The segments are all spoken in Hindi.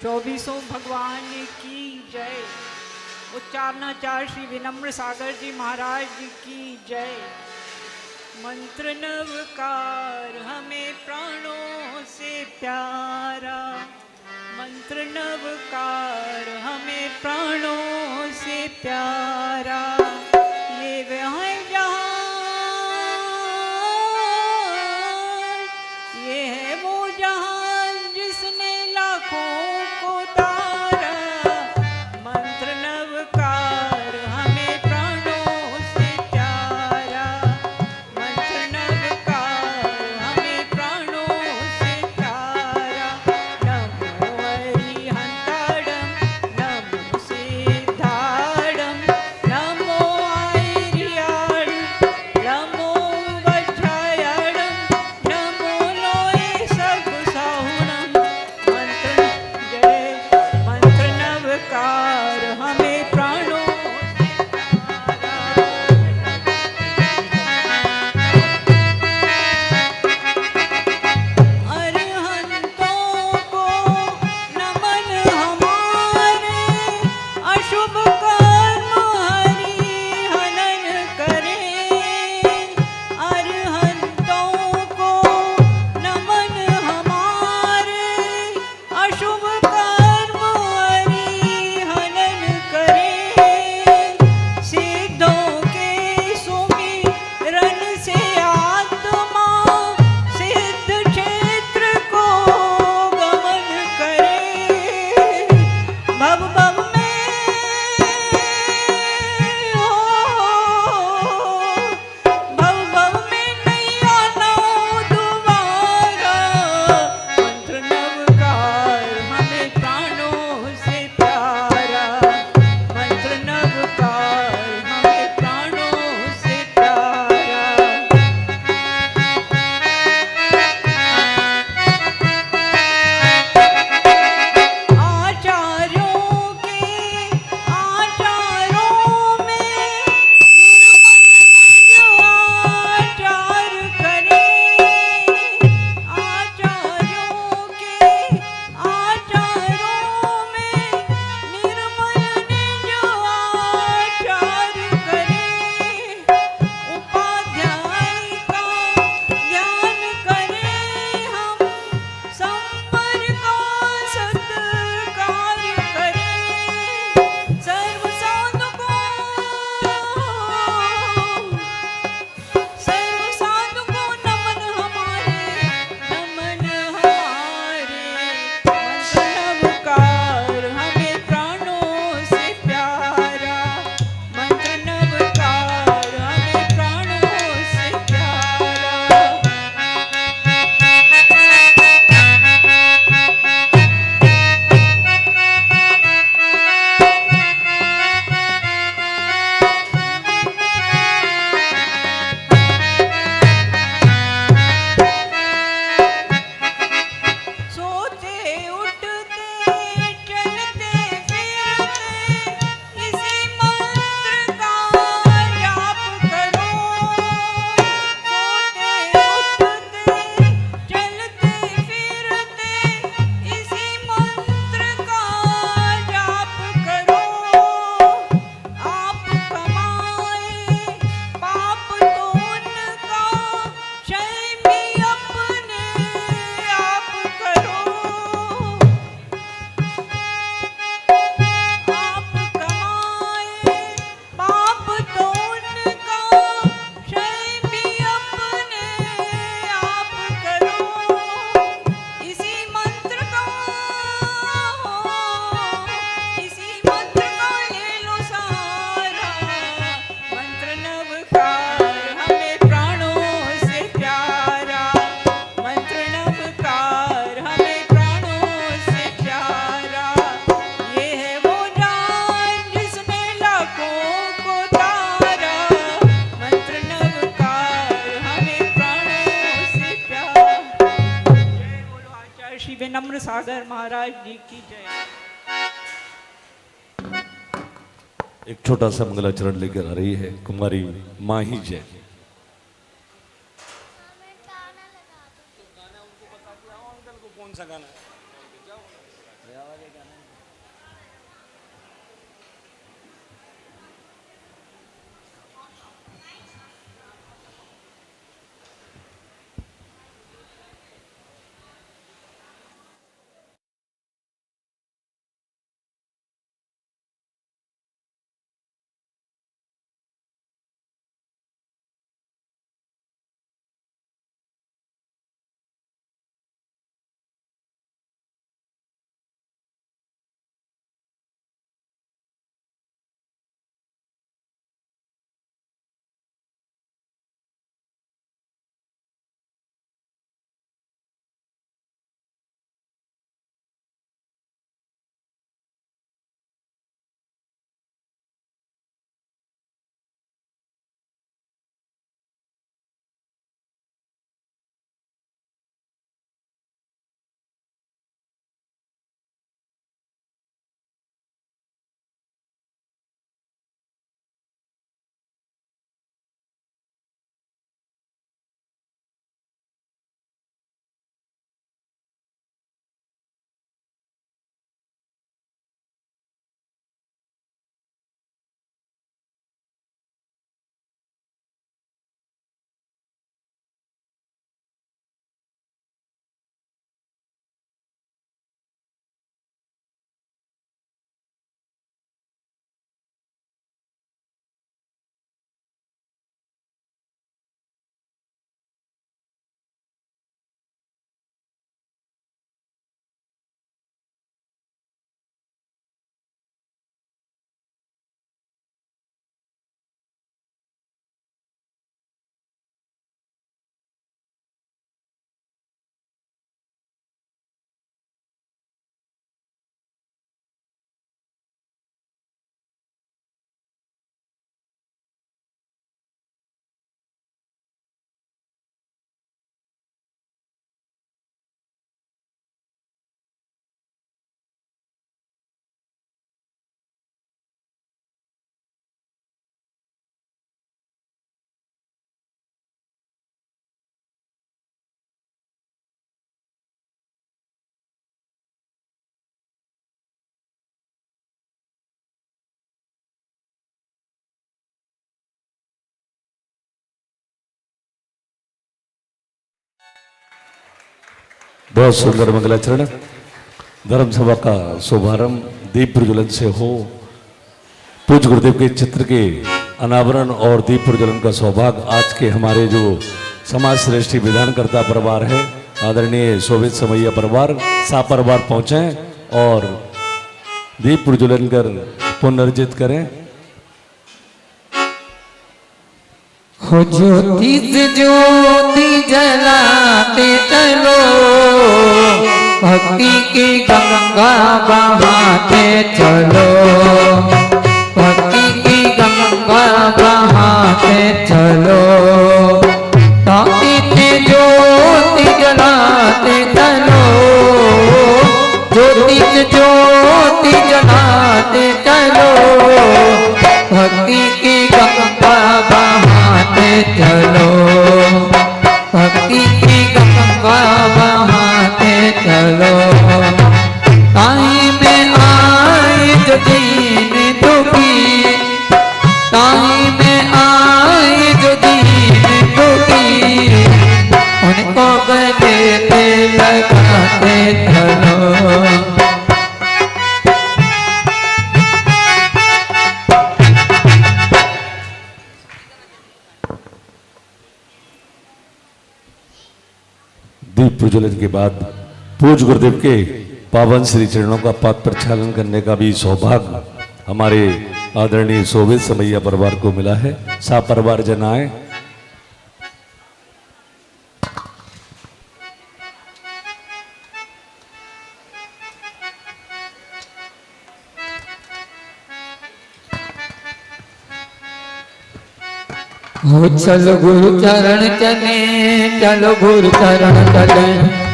चौबीसों भगवान की जय। उच्चारणाचार्य श्री विनम्र सागर जी महाराज जी की जय। मंत्र नवकार हमें प्राणों से प्यारा, मंत्र नवकार हमें प्राणों से प्यारा। ये वह जहां, ये है वो जहां जिसने लाखों को तारा। मंत्र नवकार हमें प्राणों से प्यारा, मंत्र नवकार हमें प्राणों से प्यारा। नमो अरिहंताड़म, नमो सिद्धाड़म, नमो आयर्याड़, नमो वज्रायणम, नमो लोये सर्वसाहुणम। मंत्र जय, मंत्र नवकार हमें प्राणों से प्यारा। अरहंतों को नमन हमारे, अशुभ कर्म हरि हनन करें। अरहंतों को नमन हमारे, अशुभ कर्म हरि हनन करें। सिद्धों के सुमिरन से आत्मा सिद्ध क्षेत्र को गमन करे। भव भव में भव भव में नहीं आना दोबारा। मंत्र नवकार हमें प्राणों से प्यारा, मंत्र नवकार हमें प्राणों से प्यारा। आचार्यों के आचारों में निर्मल जो आचार करें। आचार्यों के आचारों में निर्मल जो आचार करें। उपाध्याय का ध्यान करें हम, संवर का सत्कार करें। सर्व साधकों नमन हमारे, नमन हमारे। मंत्र नवकार हमें प्राणों से प्यारा, मंत्र नवकार हमें प्राणों से प्यारा। सोते उठते चलते फिरते इसी मंत्र का जाप करो। सोते उठते चलते फिरते इसी मंत्र का जाप करो। आप कमाए पाप तो उनका क्षय भी अपने आप करो। आप कमाए पाप तो उनका क्षय भी अपने आप करो। इसी मंत्र का ले लो सहारा। मंत्र नवकार हमें प्राणों से प्यारा, मंत्र नवकार हमें प्राणों से प्यारा। ये है वो जान जिसने लाखों को तारा। मंत्र नवकार हमें प्राणों से प्यारा। जय बोलो आचार्य श्री विनम्र सागर महाराज जी की जय। एक छोटा सा मंगलाचरण लेकर आ रही है कुमारी माही जय। कौन सा गाना? बहुत सुंदर मंगलाचरण। धर्म सभा का शुभारंभ दीप प्रज्वलन से हो। पूज्य गुरुदेव के चित्र के अनावरण और दीप प्रज्वलन का सौभाग्य आज के हमारे जो समाज श्रेष्ठी विधानकर्ता परिवार है, आदरणीय शोभित समैया परिवार, सा परिवार पहुंचे और दीप प्रज्वलन कर पुनर्जित करें। हो ज्योति से ज्योति जलाते चलो, भक्ति की गंगा बहाते चलो, भक्ति की गंगा बहाते चलो। ज्योति से ज्योति जलाते चलो, ज्योति से ज्योति जलाते चलो, भक्ति की गंगा बहाते चलो, भक्ति की गंगा बहाते चलो। ताई में आए जो दीन दुखी, ताई में आए जो दीन दुखी, उनको गले पे लगाते चलो। दीप प्रज्वलन के बाद पूज्य गुरुदेव के पावन श्री चरणों का पाद प्रक्षालन करने का भी सौभाग्य हमारे आदरणीय शोभित समैया परिवार को मिला है। सा परिवार जन आए। हो चलो गुरु चरण चले, चलो गुरु चरण चले,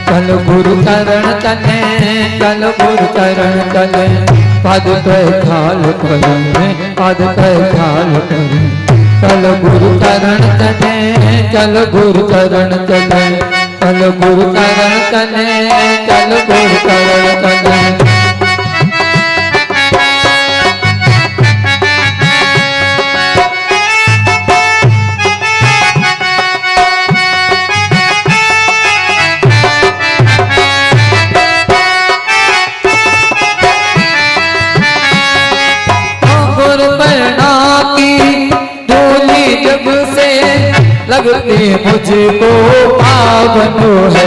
चलो गुरु चरण चले, चलो गुरु चरण चले। पद पे खाल करें, पद पे खाल करें, चलो गुरु चरण चले, चलो गुरु चरण चले, चलो गुरु चरण चले, चलो गुरु चरण चले। लगती मुझको पावन है,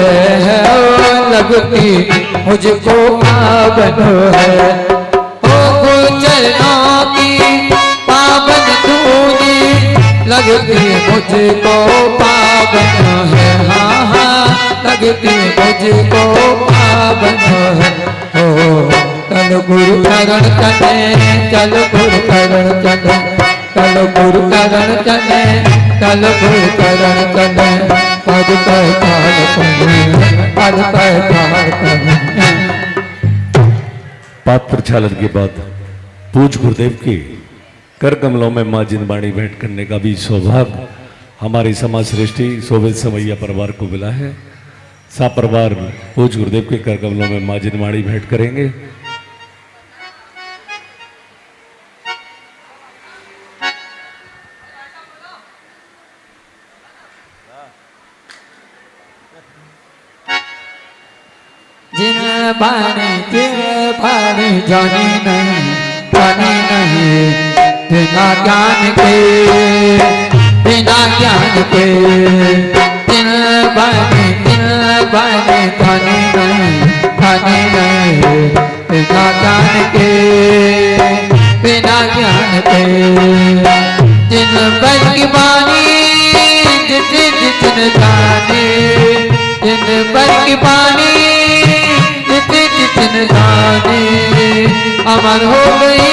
लगती मुझको पावन है। ओ चरणों की पावन धूनी लगती मुझको पावन है, हाँ हाँ लगती मुझको पावन है। ओ चल गुरु चरण चले, चल गुरु चरण चले, चल गुरु चरण चले, चल गुरु चरण चले। पद कह काल कहे, पद कह काल कहे। पात्र प्रक्षालन के बाद पूज्य गुरुदेव के कर कमलों में मां जिनवाणी भेंट करने का भी सौभाग्य हमारे समाज श्रेष्ठी शोभित समैया परिवार को मिला है। सा परिवार पूज्य गुरुदेव के कर कमलों में मां जिनवाणी भेंट करेंगे। जिन बाणी जानी नहीं, जानी नहीं बिना ज्ञान के, बिना ज्ञान के। जिन बाणी जानी नहीं, जानी नहीं बिना ज्ञान के, बिना ज्ञान के। जिन बल की बानी जितन जाने, जिन बल की बानी जितन जाने, अमर हो गई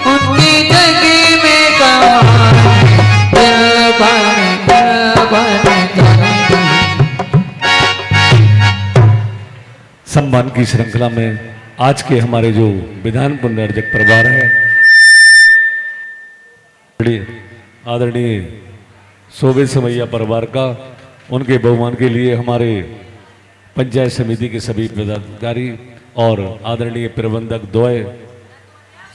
उनकी जगी में कहानी। दिल बानी जाने। सम्मान की श्रृंखला में आज के हमारे जो विधान पुण्यर्जक परिवार है, आदरणीय शोभित समैया परिवार का, उनके बहुमान के लिए हमारे पंचायत समिति के सभी पदाधिकारी और आदरणीय प्रबंधक द्वय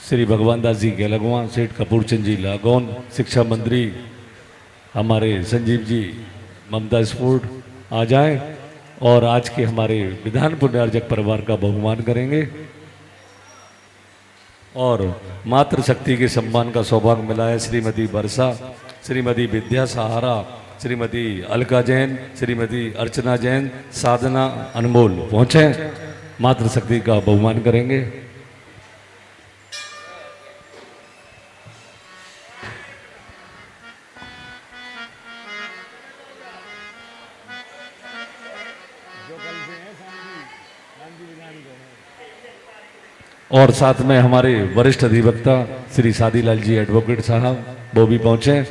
श्री भगवान दास जी गैलगवा, सेठ कपूर चंद जी लागौन, शिक्षा मंत्री हमारे संजीव जी ममता स्फूर्त आ जाए और आज के हमारे विधान पुण्यार्जक परिवार का बहुमान करेंगे। और मातृ शक्ति के सम्मान का सौभाग्य मिला है श्रीमती वर्षा, श्रीमती विद्या सहारा, श्रीमती अलका जैन, श्रीमती अर्चना जैन, साधना अनमोल पहुंचे, मातृ शक्ति का बहुमान करेंगे। और साथ में हमारे वरिष्ठ अधिवक्ता श्री सादीलाल जी एडवोकेट साहब वो भी पहुंचे।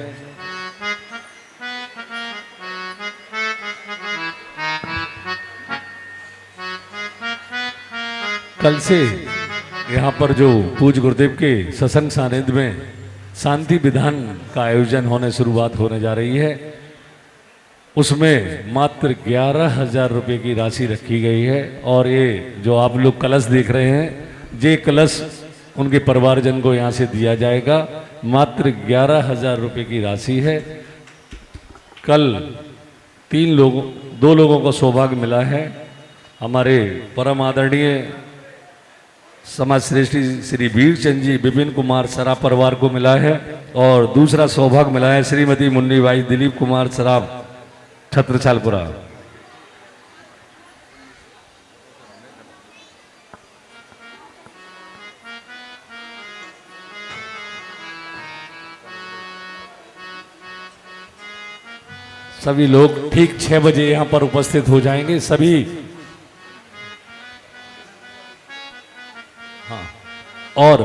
कल से यहाँ पर जो पूज्य गुरुदेव के सत्संग सानिध्य में शांति विधान का आयोजन होने शुरुआत होने जा रही है, उसमें मात्र 11,000 रुपये की राशि रखी गई है। और ये जो आप लोग कलश देख रहे हैं, ये कलश उनके परिवारजन को यहाँ से दिया जाएगा। मात्र 11,000 रुपये की राशि है। कल 2 लोगों को सौभाग्य मिला है। हमारे परम आदरणीय समाज श्रेष्ठी श्री वीरचंद जी विपिन कुमार सराफ परिवार को मिला है, और दूसरा सौभाग्य मिला है श्रीमती मुन्नी बाई दिलीप कुमार सराफ छत्रछालपुरा। सभी लोग ठीक 6 बजे यहाँ पर उपस्थित हो जाएंगे। सभी हाँ, और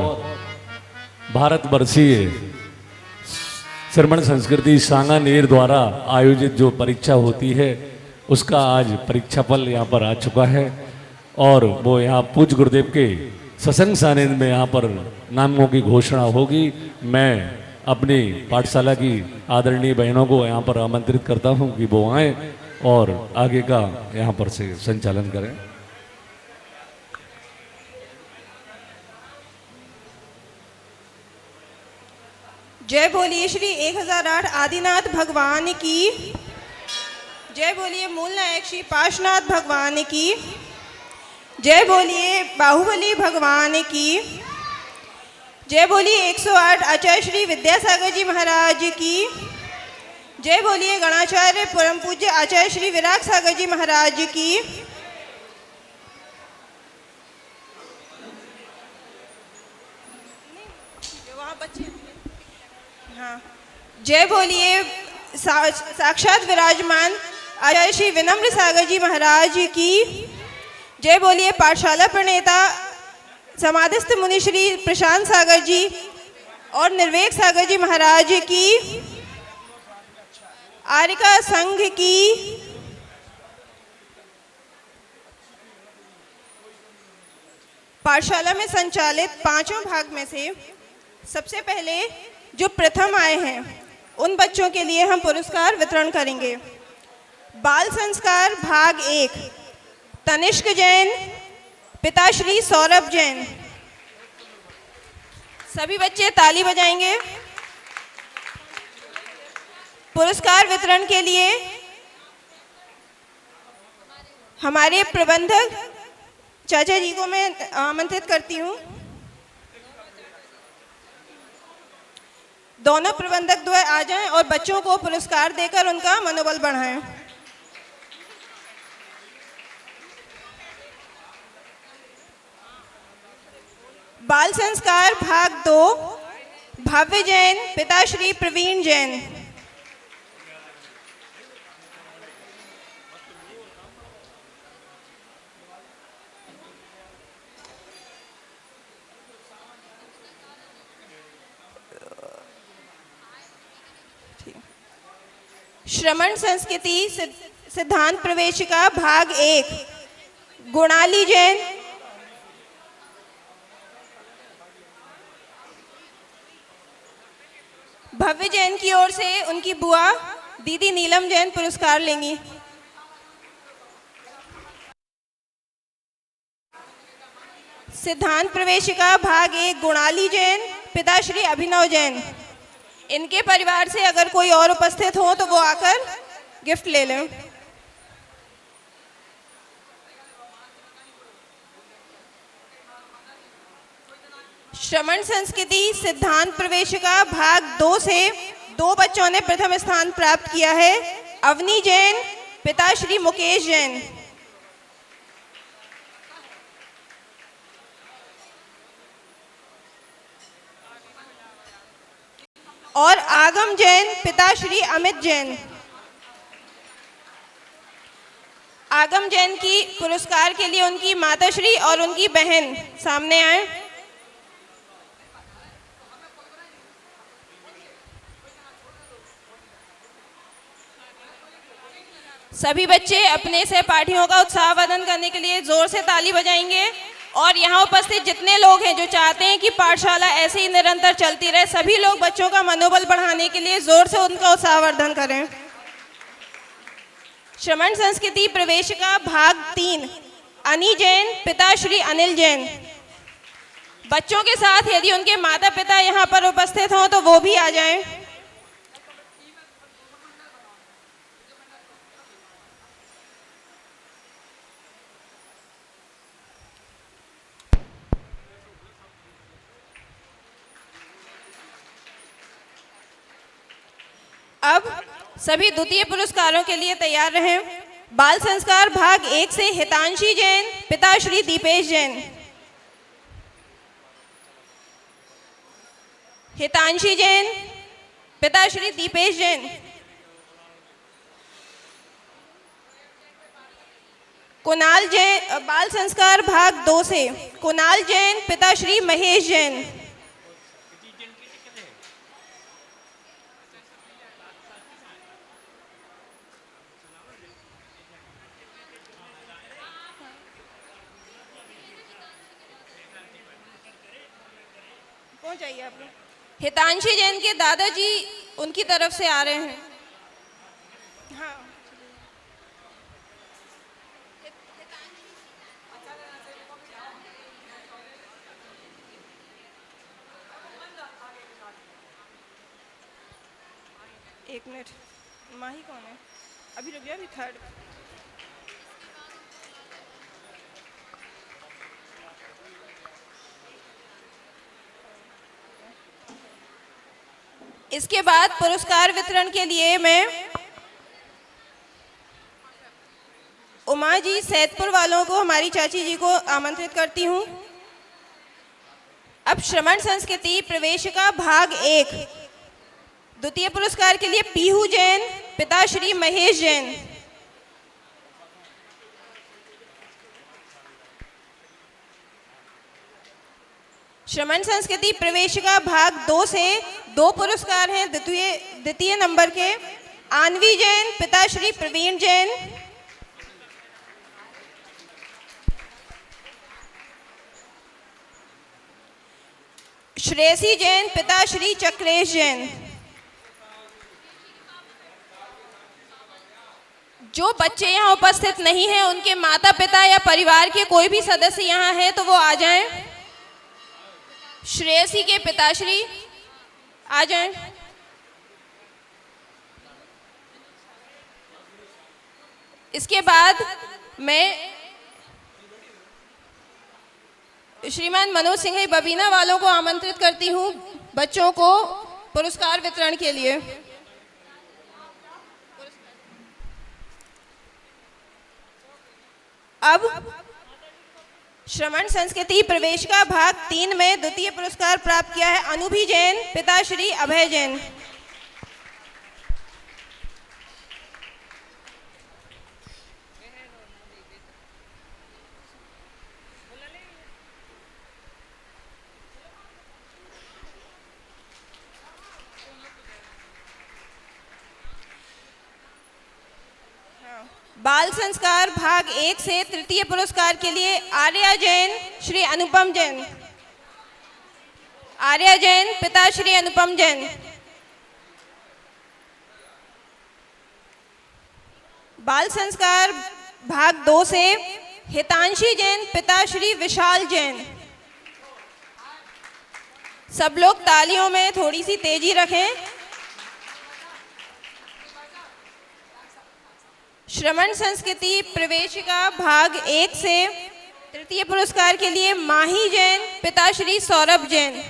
भारतवर्षीय श्रमण संस्कृति सांगानेर द्वारा आयोजित जो परीक्षा होती है, उसका आज परीक्षा फल यहाँ पर आ चुका है। और वो यहाँ पूज्य गुरुदेव के सत्संग सानिध्य में यहाँ पर नामों की घोषणा होगी। मैं अपनी पाठशाला की आदरणीय बहनों को यहाँ पर आमंत्रित करता हूँ कि वो आएँ और आगे का यहाँ पर से संचालन करें। जय बोलिए श्री 1008 आदिनाथ भगवान की। जय बोलिए मूल नायक श्री पाशनाथ भगवान की। जय बोलिए बाहुबली भगवान की। जय बोलिए 108 आचार्य श्री विद्यासागर जी महाराज की। जय बोलिए गणाचार्य परम पूज्य आचार्य श्री विराग सागर जी महाराज की। वहाँ बच्चे हाँ। जय बोलिए साक्षात विराजमान आचार्य श्री विनम्र सागर जी महाराज की। जय बोलिए पाठशाला प्रणेता समाधिस्थ मुनि श्री प्रशांत सागर जी और निर्वेक सागर जी महाराज की। आर्यका संघ की। पाठशाला में संचालित पांचों भाग में से सबसे पहले जो प्रथम आए हैं उन बच्चों के लिए हम पुरस्कार वितरण करेंगे। बाल संस्कार भाग 1 तनिष्क जैन, पिता श्री सौरभ जैन। सभी बच्चे ताली बजाएंगे। पुरस्कार वितरण के लिए हमारे प्रबंधक चाचा जी को मैं आमंत्रित करती हूँ। दोनों प्रबंधक द्वय आ जाएं और बच्चों को पुरस्कार देकर उनका मनोबल बढ़ाएं। बाल संस्कार भाग 2 भव्य जैन, पिता श्री प्रवीण जैन। श्रमण संस्कृति सिद्धांत प्रवेशिका भाग 1 गुणाली जैन। भव्य जैन की ओर से उनकी बुआ दीदी नीलम जैन पुरस्कार लेंगी। सिद्धांत प्रवेशिका भाग 1 गुणाली जैन, पिता श्री अभिनव जैन। इनके परिवार से अगर कोई और उपस्थित हो तो वो आकर गिफ्ट ले लें। श्रमण संस्कृति सिद्धांत प्रवेशिका भाग 2 से 2 बच्चों ने प्रथम स्थान प्राप्त किया है। अवनी जैन, पिता श्री मुकेश जैन। और आगम जैन, पिता श्री अमित जैन। आगम जैन की पुरस्कार के लिए उनकी माताश्री और उनकी बहन सामने आए। सभी बच्चे अपने सहपाठियों का उत्साहवर्धन करने के लिए जोर से ताली बजाएंगे। और यहाँ उपस्थित जितने लोग हैं जो चाहते हैं कि पाठशाला ऐसे ही निरंतर चलती रहे, सभी लोग बच्चों का मनोबल बढ़ाने के लिए जोर से उनका उत्साहवर्धन करें। श्रमण संस्कृति प्रवेशिका भाग 3 अनी जैन, पिता श्री अनिल जैन। बच्चों के साथ यदि उनके माता पिता यहाँ पर उपस्थित हों तो वो भी आ जाएं। अब सभी द्वितीय पुरस्कारों के लिए तैयार रहें। बाल संस्कार भाग 1 से हितांशी जैन, पिता श्री दीपेश जैन। हितांशी जैन, पिता श्री दीपेश जैन। कुणाल जैन बाल संस्कार भाग 2 से कुणाल जैन, पिता श्री महेश जैन। कौन चाहिए आपको? हितांशी जैन के दादाजी उनकी तरफ से आ रहे हैं। हाँ एक मिनट, माही कौन है? अभी रुक गया, अभी थर्ड। इसके बाद पुरस्कार वितरण के लिए मैं उमा जी सैदपुर वालों को, हमारी चाची जी को आमंत्रित करती हूँ। अब श्रवण संस्कृति प्रवेशिका भाग 1 द्वितीय पुरस्कार के लिए पीहू जैन, पिता श्री महेश जैन। श्रवण संस्कृति प्रवेशिका भाग 2 से 2 पुरस्कार हैं द्वितीय नंबर के। आनवी जैन, पिता श्री प्रवीण जैन। श्रेयसी जैन, पिता श्री चक्रेश जैन। जो बच्चे यहाँ उपस्थित नहीं हैं, उनके माता पिता या परिवार के कोई भी सदस्य यहाँ हैं तो वो आ जाएं। श्रेयसी के पिताश्री आ जाएं। इसके बाद मैं श्रीमान मनोज सिंह बबीना वालों को आमंत्रित करती हूँ बच्चों को पुरस्कार वितरण के लिए। अब श्रवण संस्कृति प्रवेशिका भाग 3 में द्वितीय पुरस्कार प्राप्त किया है अनुभी जैन, पिता श्री अभय जैन। बाल संस्कार भाग 1 से तृतीय पुरस्कार के लिए आर्या जैन, श्री अनुपम जैन। आर्या जैन, पिता श्री अनुपम जैन। बाल संस्कार भाग 2 से हितांशी जैन, पिता श्री विशाल जैन। सब लोग तालियों में थोड़ी सी तेजी रखें। श्रवण संस्कृति प्रवेशिका भाग 1 से तृतीय पुरस्कार के लिए माही जैन, पिता श्री सौरभ जैन।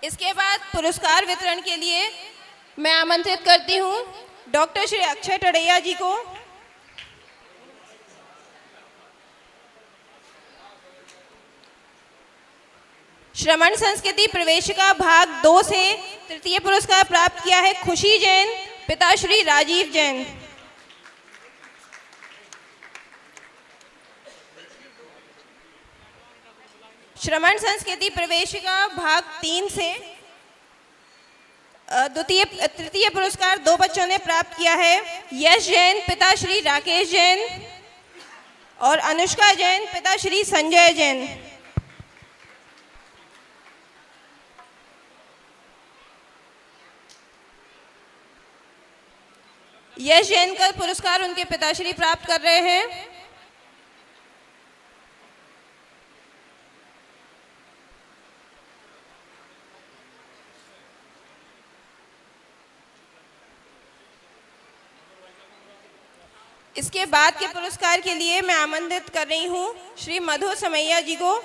इसके बाद पुरस्कार वितरण के लिए मैं आमंत्रित करती हूँ डॉक्टर श्री अक्षय टड़ैया जी को। श्रवण संस्कृति प्रवेशिका भाग 2 से तृतीय पुरस्कार प्राप्त किया है खुशी जैन, पिता श्री राजीव जैन। श्रवण संस्कृति प्रवेशिका भाग 3 से तृतीय पुरस्कार 2 बच्चों ने प्राप्त किया है यश जैन, पिता श्री राकेश जैन और अनुष्का जैन, पिता श्री संजय जैन। यश जैन का पुरस्कार उनके पिताश्री प्राप्त कर रहे हैं। इसके बाद के पुरस्कार के लिए मैं आमंत्रित कर रही हूँ श्री मधु समैया जी को।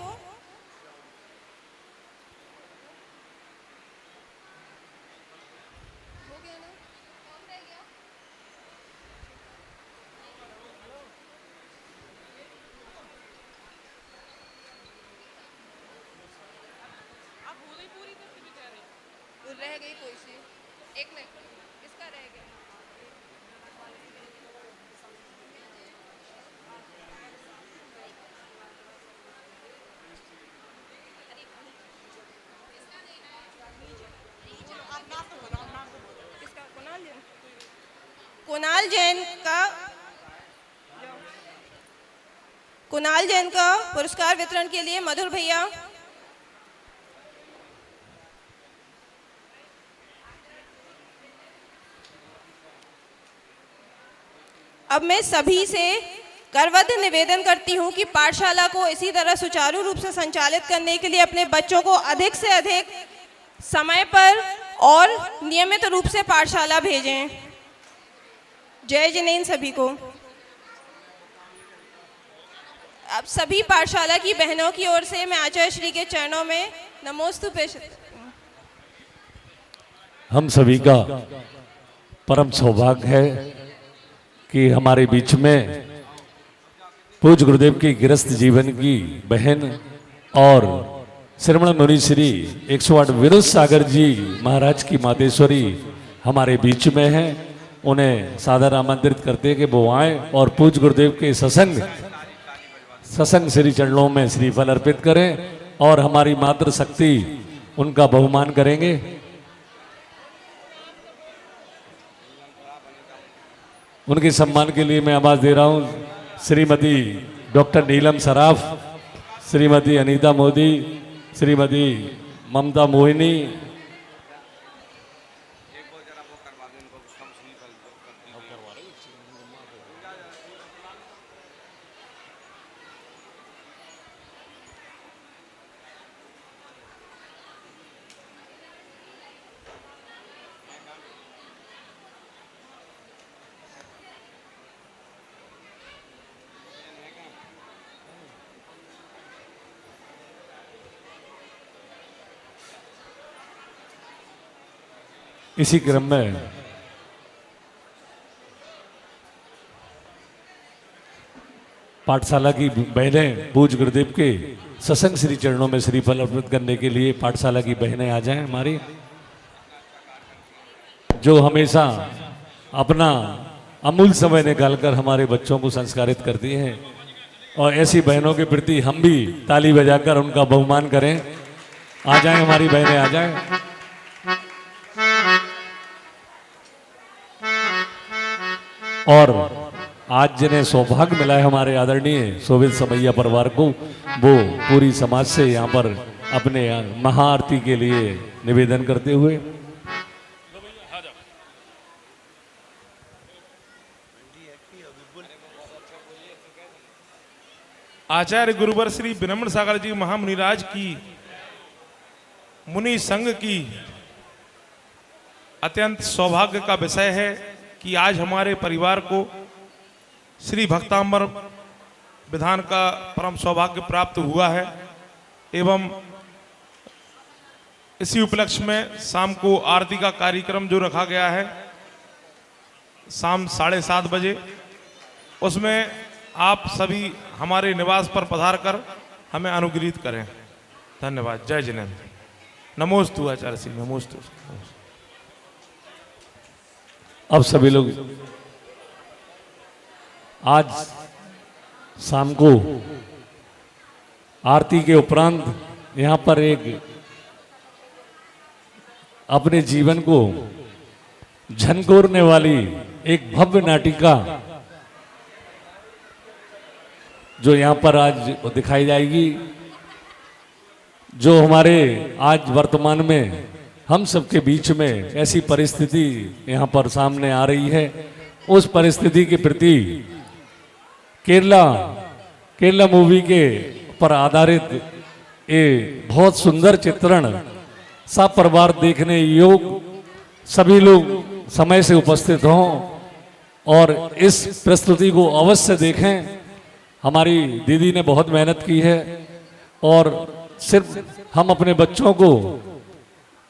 रह गई कोई सी, एक मिनट, इसका रह गया। कुणाल जैन का पुरस्कार वितरण के लिए मधुर भैया। अब मैं सभी से करवद्ध निवेदन करती हूँ कि पाठशाला को इसी तरह सुचारू रूप से संचालित करने के लिए अपने बच्चों को अधिक से अधिक समय पर और नियमित रूप से पाठशाला भेजें। जय जिनेंद्र सभी को। अब सभी पाठशाला की बहनों की ओर से मैं आचार्य श्री के चरणों में नमोस्तु पेश। हम सभी का परम सौभाग्य है कि हमारे बीच में पूज्य गुरुदेव की गृहस्थ जीवन की बहन और श्रमण मुनि श्री 108 विनोद सागर जी महाराज की मातेश्वरी हमारे बीच में हैं। उन्हें सादर आमंत्रित करते हैं कि वो आए और पूज्य गुरुदेव के सत्संग श्री चरणों में श्रीफल अर्पित करें और हमारी मातृ शक्ति उनका बहुमान करेंगे। उनके सम्मान के लिए मैं आवाज दे रहा हूं श्रीमती डॉक्टर नीलम सराफ, श्रीमती अनीता मोदी, श्रीमती ममता मोहिनी, इसी क्रम में पाठशाला की बहनें पूज्य गुरुदेव के सत्संग श्री चरणों में श्रीफल अर्पित करने के लिए पाठशाला की बहनें आ जाएं हमारी, जो हमेशा अपना अमूल्य समय निकालकर हमारे बच्चों को संस्कारित करती हैं। और ऐसी बहनों के प्रति हम भी ताली बजाकर उनका बहुमान करें। आ जाएं हमारी बहनें, आ जाएं। और आज जिन्हें सौभाग्य मिला है हमारे आदरणीय शोभित समैया परिवार को, वो पूरी समाज से यहाँ पर अपने महाआरती के लिए निवेदन करते हुए आचार्य गुरुवर श्री विनम्र सागर जी महामुनिराज की मुनि संघ की अत्यंत सौभाग्य का विषय है कि आज हमारे परिवार को श्री भक्तांबर विधान का परम सौभाग्य प्राप्त हुआ है। एवं इसी उपलक्ष्य में शाम को आरती का कार्यक्रम जो रखा गया है शाम 7:30 बजे, उसमें आप सभी हमारे निवास पर पधार कर हमें अनुग्रहित करें। धन्यवाद। जय जिनेन्द्र। नमोस्तु आचार्य श्री, नमोस्तु। अब सभी लोग आज शाम को आरती के उपरांत यहाँ पर एक अपने जीवन को झनकोरने वाली एक भव्य नाटिका जो यहाँ पर आज दिखाई जाएगी, जो हमारे आज वर्तमान में हम सबके बीच में ऐसी परिस्थिति यहाँ पर सामने आ रही है, उस परिस्थिति के प्रति केरला मूवी के पर आधारित ये बहुत सुंदर चित्रण सब परिवार देखने योग सभी लोग समय से उपस्थित हों और इस प्रस्तुति को अवश्य देखें। हमारी दीदी ने बहुत मेहनत की है और सिर्फ हम अपने बच्चों को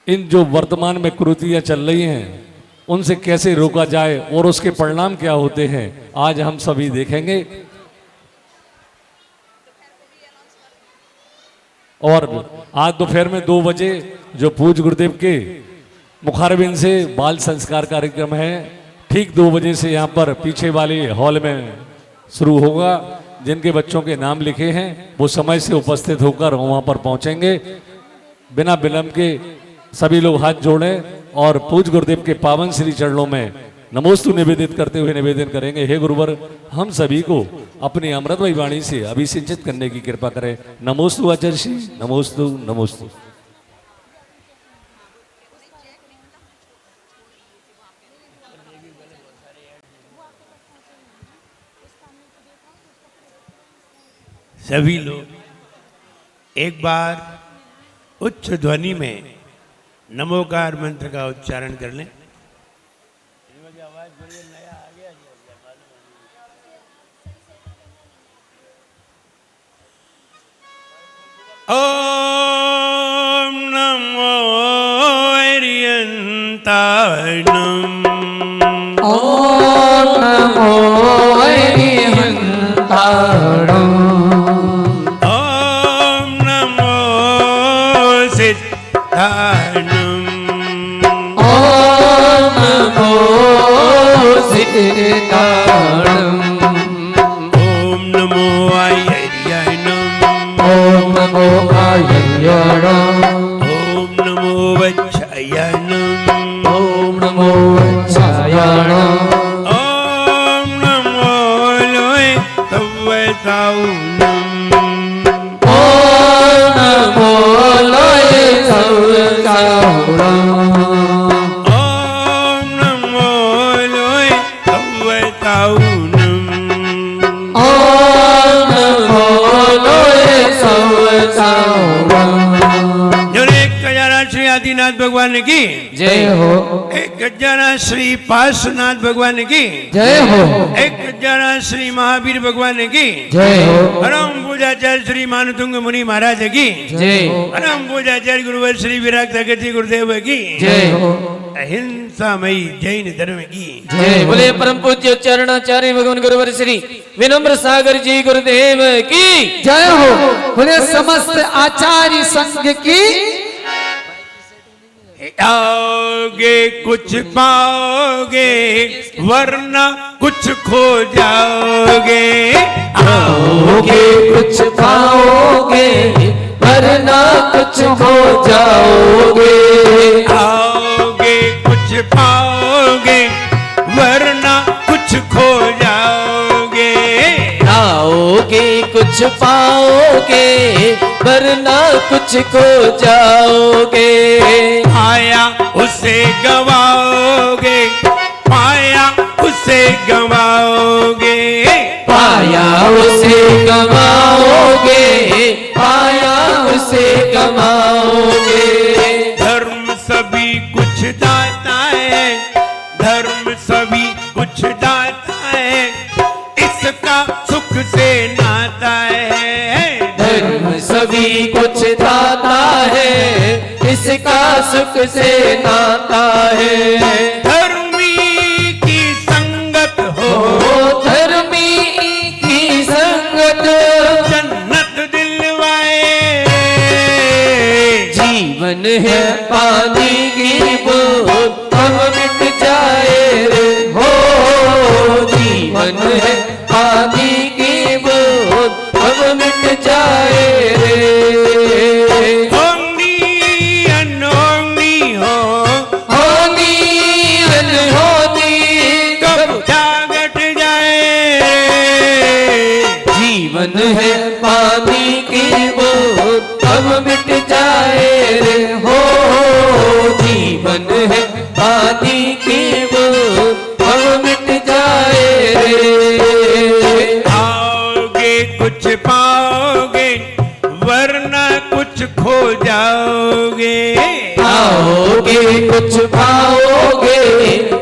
इन जो वर्तमान में कुरीतियां चल रही हैं उनसे कैसे रोका जाए और उसके परिणाम क्या होते हैं आज हम सभी देखेंगे। और आज दोपहर में 2 बजे जो पूज्य गुरुदेव के मुखारबिंद से बाल संस्कार कार्यक्रम है, ठीक 2 बजे से यहाँ पर पीछे वाले हॉल में शुरू होगा। जिनके बच्चों के नाम लिखे हैं वो समय से उपस्थित होकर वहाँ पर पहुँचेंगे। बिना विलंब के सभी लोग हाथ जोड़ें और पूज्य गुरुदेव के पावन श्री चरणों में नमोस्तु निवेदित करते हुए निवेदन करेंगे, हे गुरुवर हम सभी को अपनी अमृतमयी वाणी से अभिसिंचित करने की कृपा करें। नमोस्तु आचार्य श्री, नमोस्तु नमोस्तु। सभी लोग एक बार उच्च ध्वनि में नमोकार मंत्र का उच्चारण कर लें। ओम नमो हरियंताणम ओम नमो हरिहंताणम ओम नमो सिद्धाणम ओम नमो सिद्धाणम ओम नमो आयर्याणम ओम नमो आयर्याणम ओम नमो वच्छायणम ओम नमो वच्छायणम ओम नमो लोय तवसाउनम ओम नमो लोय सवसावणम ओम नमो लोय तवसाउनम ओम नमो लोय सवसावणम एक गजाना श्री आदिनाथ भगवान की जय हो एक गजाना श्री पार्श्वनाथ भगवान की जय हो एक गजाना श्री महावीर भगवान की जय हो परम पूजाचार्य श्री मानतुंग मुनि महाराज की जय हो परम पूजाचार्य गुरुवर श्री विराग जगती गुरुदेव की जय हो अहिंसामयी जैन धर्म की जय बोले परम पूज्य चरणाचार्य भगवान गुरुवर श्री विनम्र सागर जी गुरुदेव की जय हो बोले समस्त आचार्य संघ की आओगे कुछ पाओगे वरना कुछ खो जाओगे आओगे कुछ पाओगे वरना कुछ खो जाओगे आओगे कुछ पाओगे वरना कुछ खो जाओगे आओगे कुछ पाओगे वरना कुछ खो जाओगे पाया उसे गवाओगे पाया उसे गवाओगे पाया उसे गवाओगे पाया उसे गवाओगे धर्म सभी कुछ दाता है धर्म सभी कुछ दाता है इसका सुख से नाता है धर्म सभी कुछ दाता है इसका सुख से नाता है धर्मी की संगत हो धर्मी की संगत जन्नत दिलवाए जीवन है पानी की बूंद हम मिट जाए रे हो जीवन है पानी की बूंद हम मिट जाए रे होनी अनहोनी हो होनी अनहोनी कब जागट जाए जीवन है पानी की बूंद हम मिट जाए रे हो जीवन है पानी की बूंद हम मिट जाए रे आओगे कुछ पाओगे वरना कुछ खो जाओगे आओगे कुछ पाओगे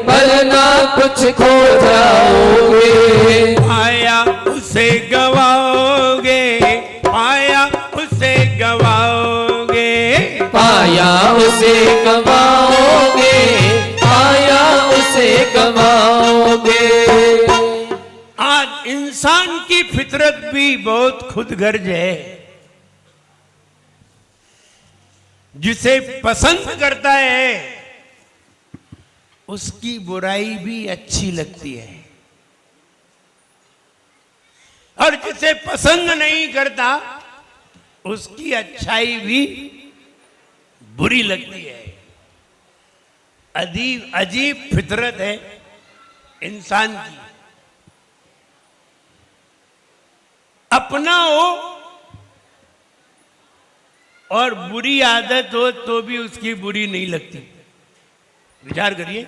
वरना कुछ खो जाओगे पाया उसे गवाओगे पाया उसे गवाओगे पाया उसे गवाओगे पाया उसे गवाओगे आज इंसान की फितरत भी बहुत खुदगर्ज है जिसे पसंद करता है उसकी बुराई भी अच्छी लगती है और जिसे पसंद नहीं करता उसकी अच्छाई भी बुरी लगती है अजीब अजीब फितरत है इंसान की अपना हो और बुरी आदत हो तो भी उसकी बुरी नहीं लगती विचार करिए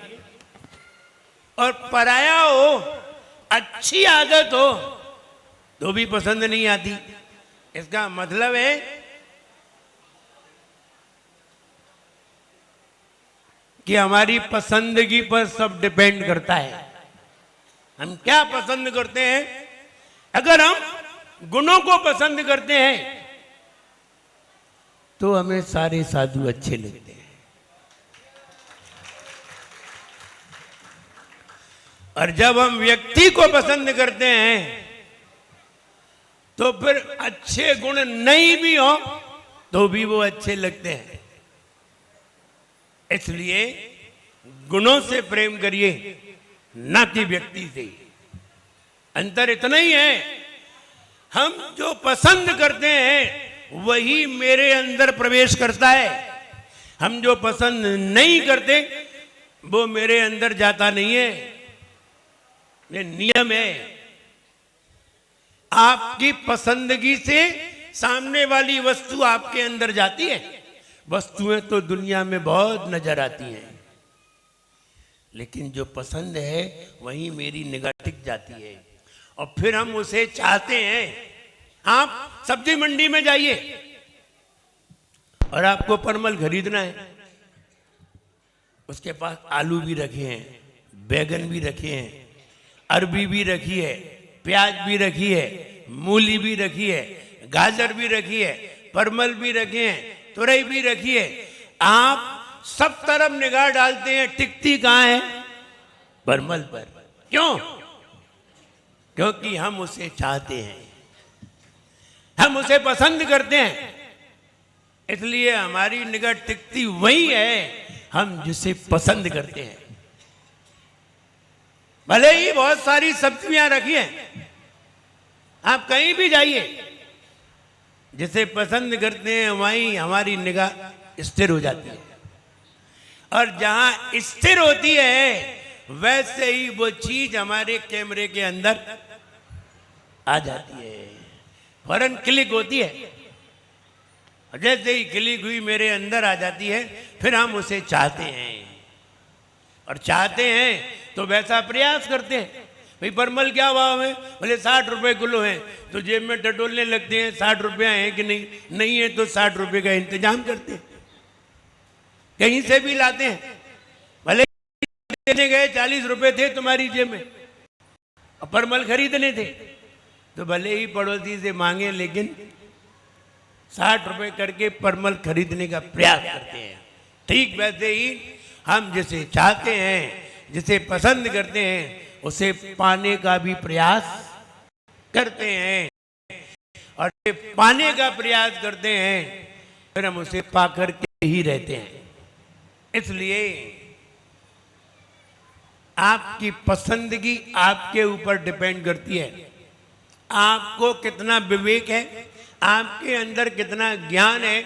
और पराया हो अच्छी आदत हो तो भी पसंद नहीं आती इसका मतलब है कि हमारी पसंदगी पर सब डिपेंड करता है हम क्या पसंद करते हैं अगर हम गुणों को पसंद करते हैं तो हमें सारे साधु अच्छे लगते हैं। और जब हम व्यक्ति को पसंद करते हैं तो फिर अच्छे गुण नहीं भी हो तो भी वो अच्छे लगते हैं। इसलिए गुणों से प्रेम करिए, ना कि व्यक्ति से। अंतर इतना ही है, हम जो पसंद करते हैं वही मेरे अंदर प्रवेश करता है, हम जो पसंद नहीं करते वो मेरे अंदर जाता नहीं है। ये नियम है। आपकी पसंदगी से सामने वाली वस्तु आपके अंदर जाती है। वस्तुएं तो दुनिया में बहुत नजर आती हैं, लेकिन जो पसंद है वही मेरी निगाह टिक जाती है और फिर हम उसे चाहते हैं। आप सब्जी मंडी में जाइए और आपको परमल खरीदना है, उसके पास आलू भी रखे हैं, बैगन भी रखे हैं, अरबी भी रखी है, प्याज भी रखी है, मूली भी रखी है, गाजर भी रखी है, परमल भी रखे हैं, तुरई भी रखी है। आप सब तरफ निगाह डालते हैं, टिकती कहां है? परमल पर। क्यों? क्योंकि हम उसे चाहते हैं, हम उसे पसंद करते हैं, इसलिए हमारी निगाह टिकती वही है हम जिसे पसंद करते हैं। भले ही बहुत सारी सब्जियां रखी हैं, आप कहीं भी जाइए, जिसे पसंद करते हैं वहीं हमारी निगाह स्थिर हो जाती है। और जहां स्थिर होती है वैसे ही वो चीज हमारे कैमरे के अंदर आ जाती है, फौरन क्लिक होती है। जैसे ही क्लिक हुई मेरे अंदर आ जाती है, फिर हम उसे चाहते हैं। और चाहते हैं तो वैसा प्रयास करते हैं। भाई परमल क्या भाव है? बोले 60 रुपए किलो है। तो जेब में टटोलने लगते हैं, 60 रुपया है कि नहीं? नहीं है तो 60 रुपए का इंतजाम करते हैं, कहीं से भी लाते हैं। भले देने गए 40 रुपए थे तुम्हारी जेब में और परमल खरीदने थे, तो भले ही पड़ोसी से मांगे, लेकिन 60 रुपए करके परमल खरीदने का प्रयास करते हैं। ठीक वैसे ही हम जिसे चाहते हैं, जिसे पसंद करते हैं, उसे पाने का भी प्रयास करते हैं। और पाने का प्रयास करते हैं फिर हम उसे पाकर के ही रहते हैं। इसलिए आपकी पसंदगी आपके ऊपर डिपेंड करती है। आपको कितना विवेक है, आपके अंदर कितना ज्ञान है,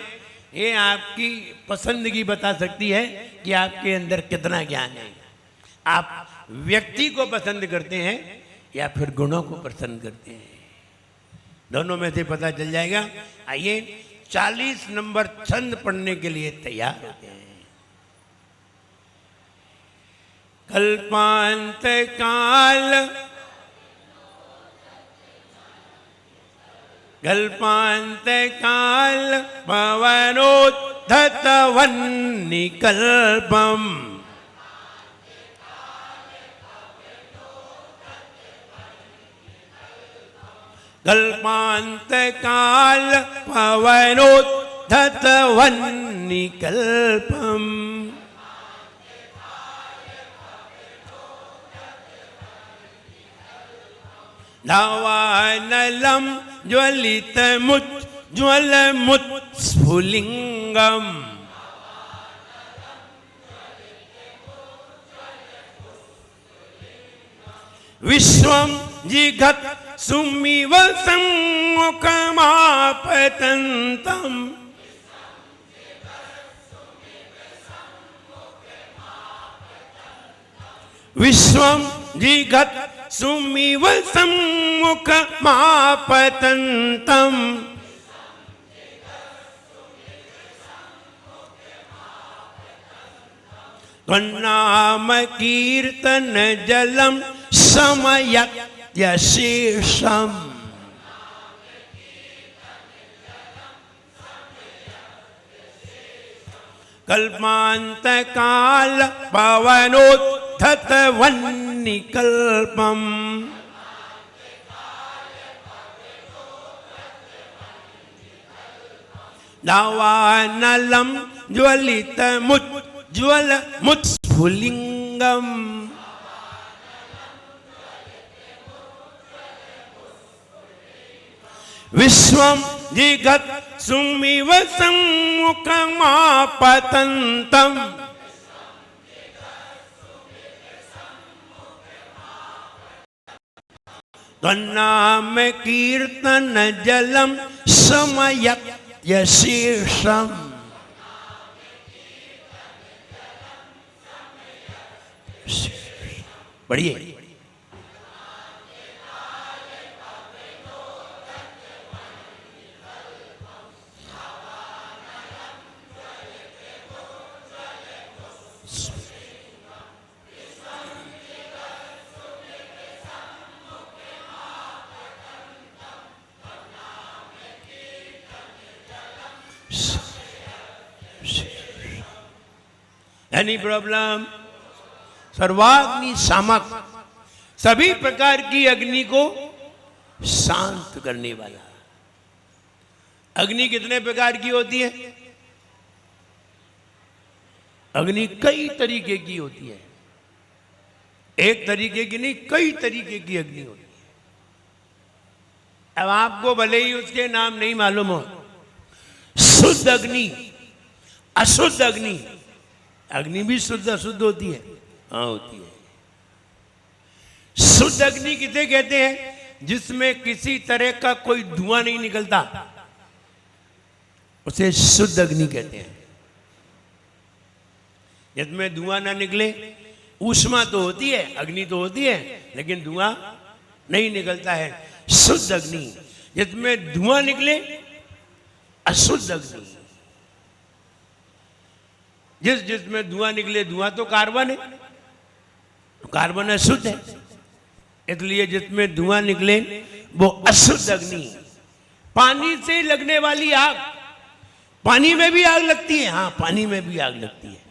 ये आपकी पसंदगी बता सकती है कि आपके अंदर कितना ज्ञान है। आप व्यक्ति को पसंद करते हैं या फिर गुणों को पसंद करते हैं, दोनों में से पता चल जाएगा। आइए 40 नंबर छंद पढ़ने के लिए तैयार होते हैं। कल्पांत काल, कल्पांत काल पवनोद्धत वह्निकल्पम, कल्पांत काल पवनोद्धत वह्निकल्पम, दावानलम ज्वलितमुज्ज्वलमुत्स्फुलिंगम, विश्वम जिघत सुमिव सम्मुखमापतंतम, विश्वम जिघत सुमिव सम्मुखमापतंतम, त्वन्नाम कीर्तन जलम समयत्यशेषम, कल्पांत काल पवनोद्धत वह्निकल्पम, दावानलम ज्वलित मुज्ज्वल मुत्स्फुलिंगम विश्वम जिगत सुमिव सम्मुखमापतंतम तन्नाम कीर्तन जलम समयत्य शीर्षम। बढ़िए। Any problem? सर्वाग्नि शामक, सभी प्रकार की अग्नि को शांत करने वाला। अग्नि कितने प्रकार की होती है? अग्नि कई तरीके की होती है, एक तरीके की नहीं, कई तरीके की अग्नि होती है। अब आपको भले ही उसके नाम नहीं मालूम हो, शुद्ध अग्नि, अशुद्ध अग्नि। अग्नि भी शुद्ध अशुद्ध होती है? हाँ होती है। शुद्ध अग्नि किसे कहते हैं? जिसमें किसी तरह का कोई धुआं नहीं निकलता, उसे शुद्ध अग्नि कहते हैं। जिसमें धुआं ना निकले, ऊष्मा तो होती है, अग्नि तो होती है, लेकिन धुआं नहीं निकलता है, शुद्ध अग्नि। जिसमें धुआं निकले, अशुद्ध अग्नि। जिसमें धुआं निकले, धुआं तो कार्बन है, कार्बन अशुद्ध है, इसलिए जिसमें धुआं निकले वो अशुद्ध अग्नि। पानी से लगने वाली आग, पानी में भी आग लगती है, हाँ पानी में भी आग लगती है।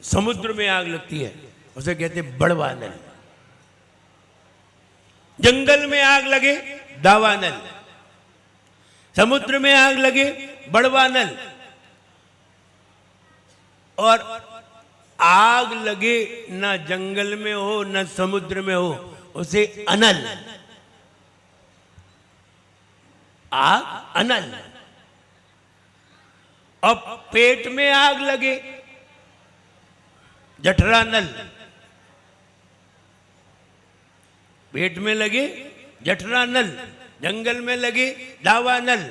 समुद्र में आग लगती है, उसे कहते बड़वानल। जंगल में आग लगे, दावानल। समुद्र में आग लगे, बड़वानल। और आग लगे ना जंगल में हो ना समुद्र में हो, उसे अनल। आग अनल। अब पेट में आग लगे, जठरानल। पेट में लगे, जठरानल। जंगल में लगे, दावानल।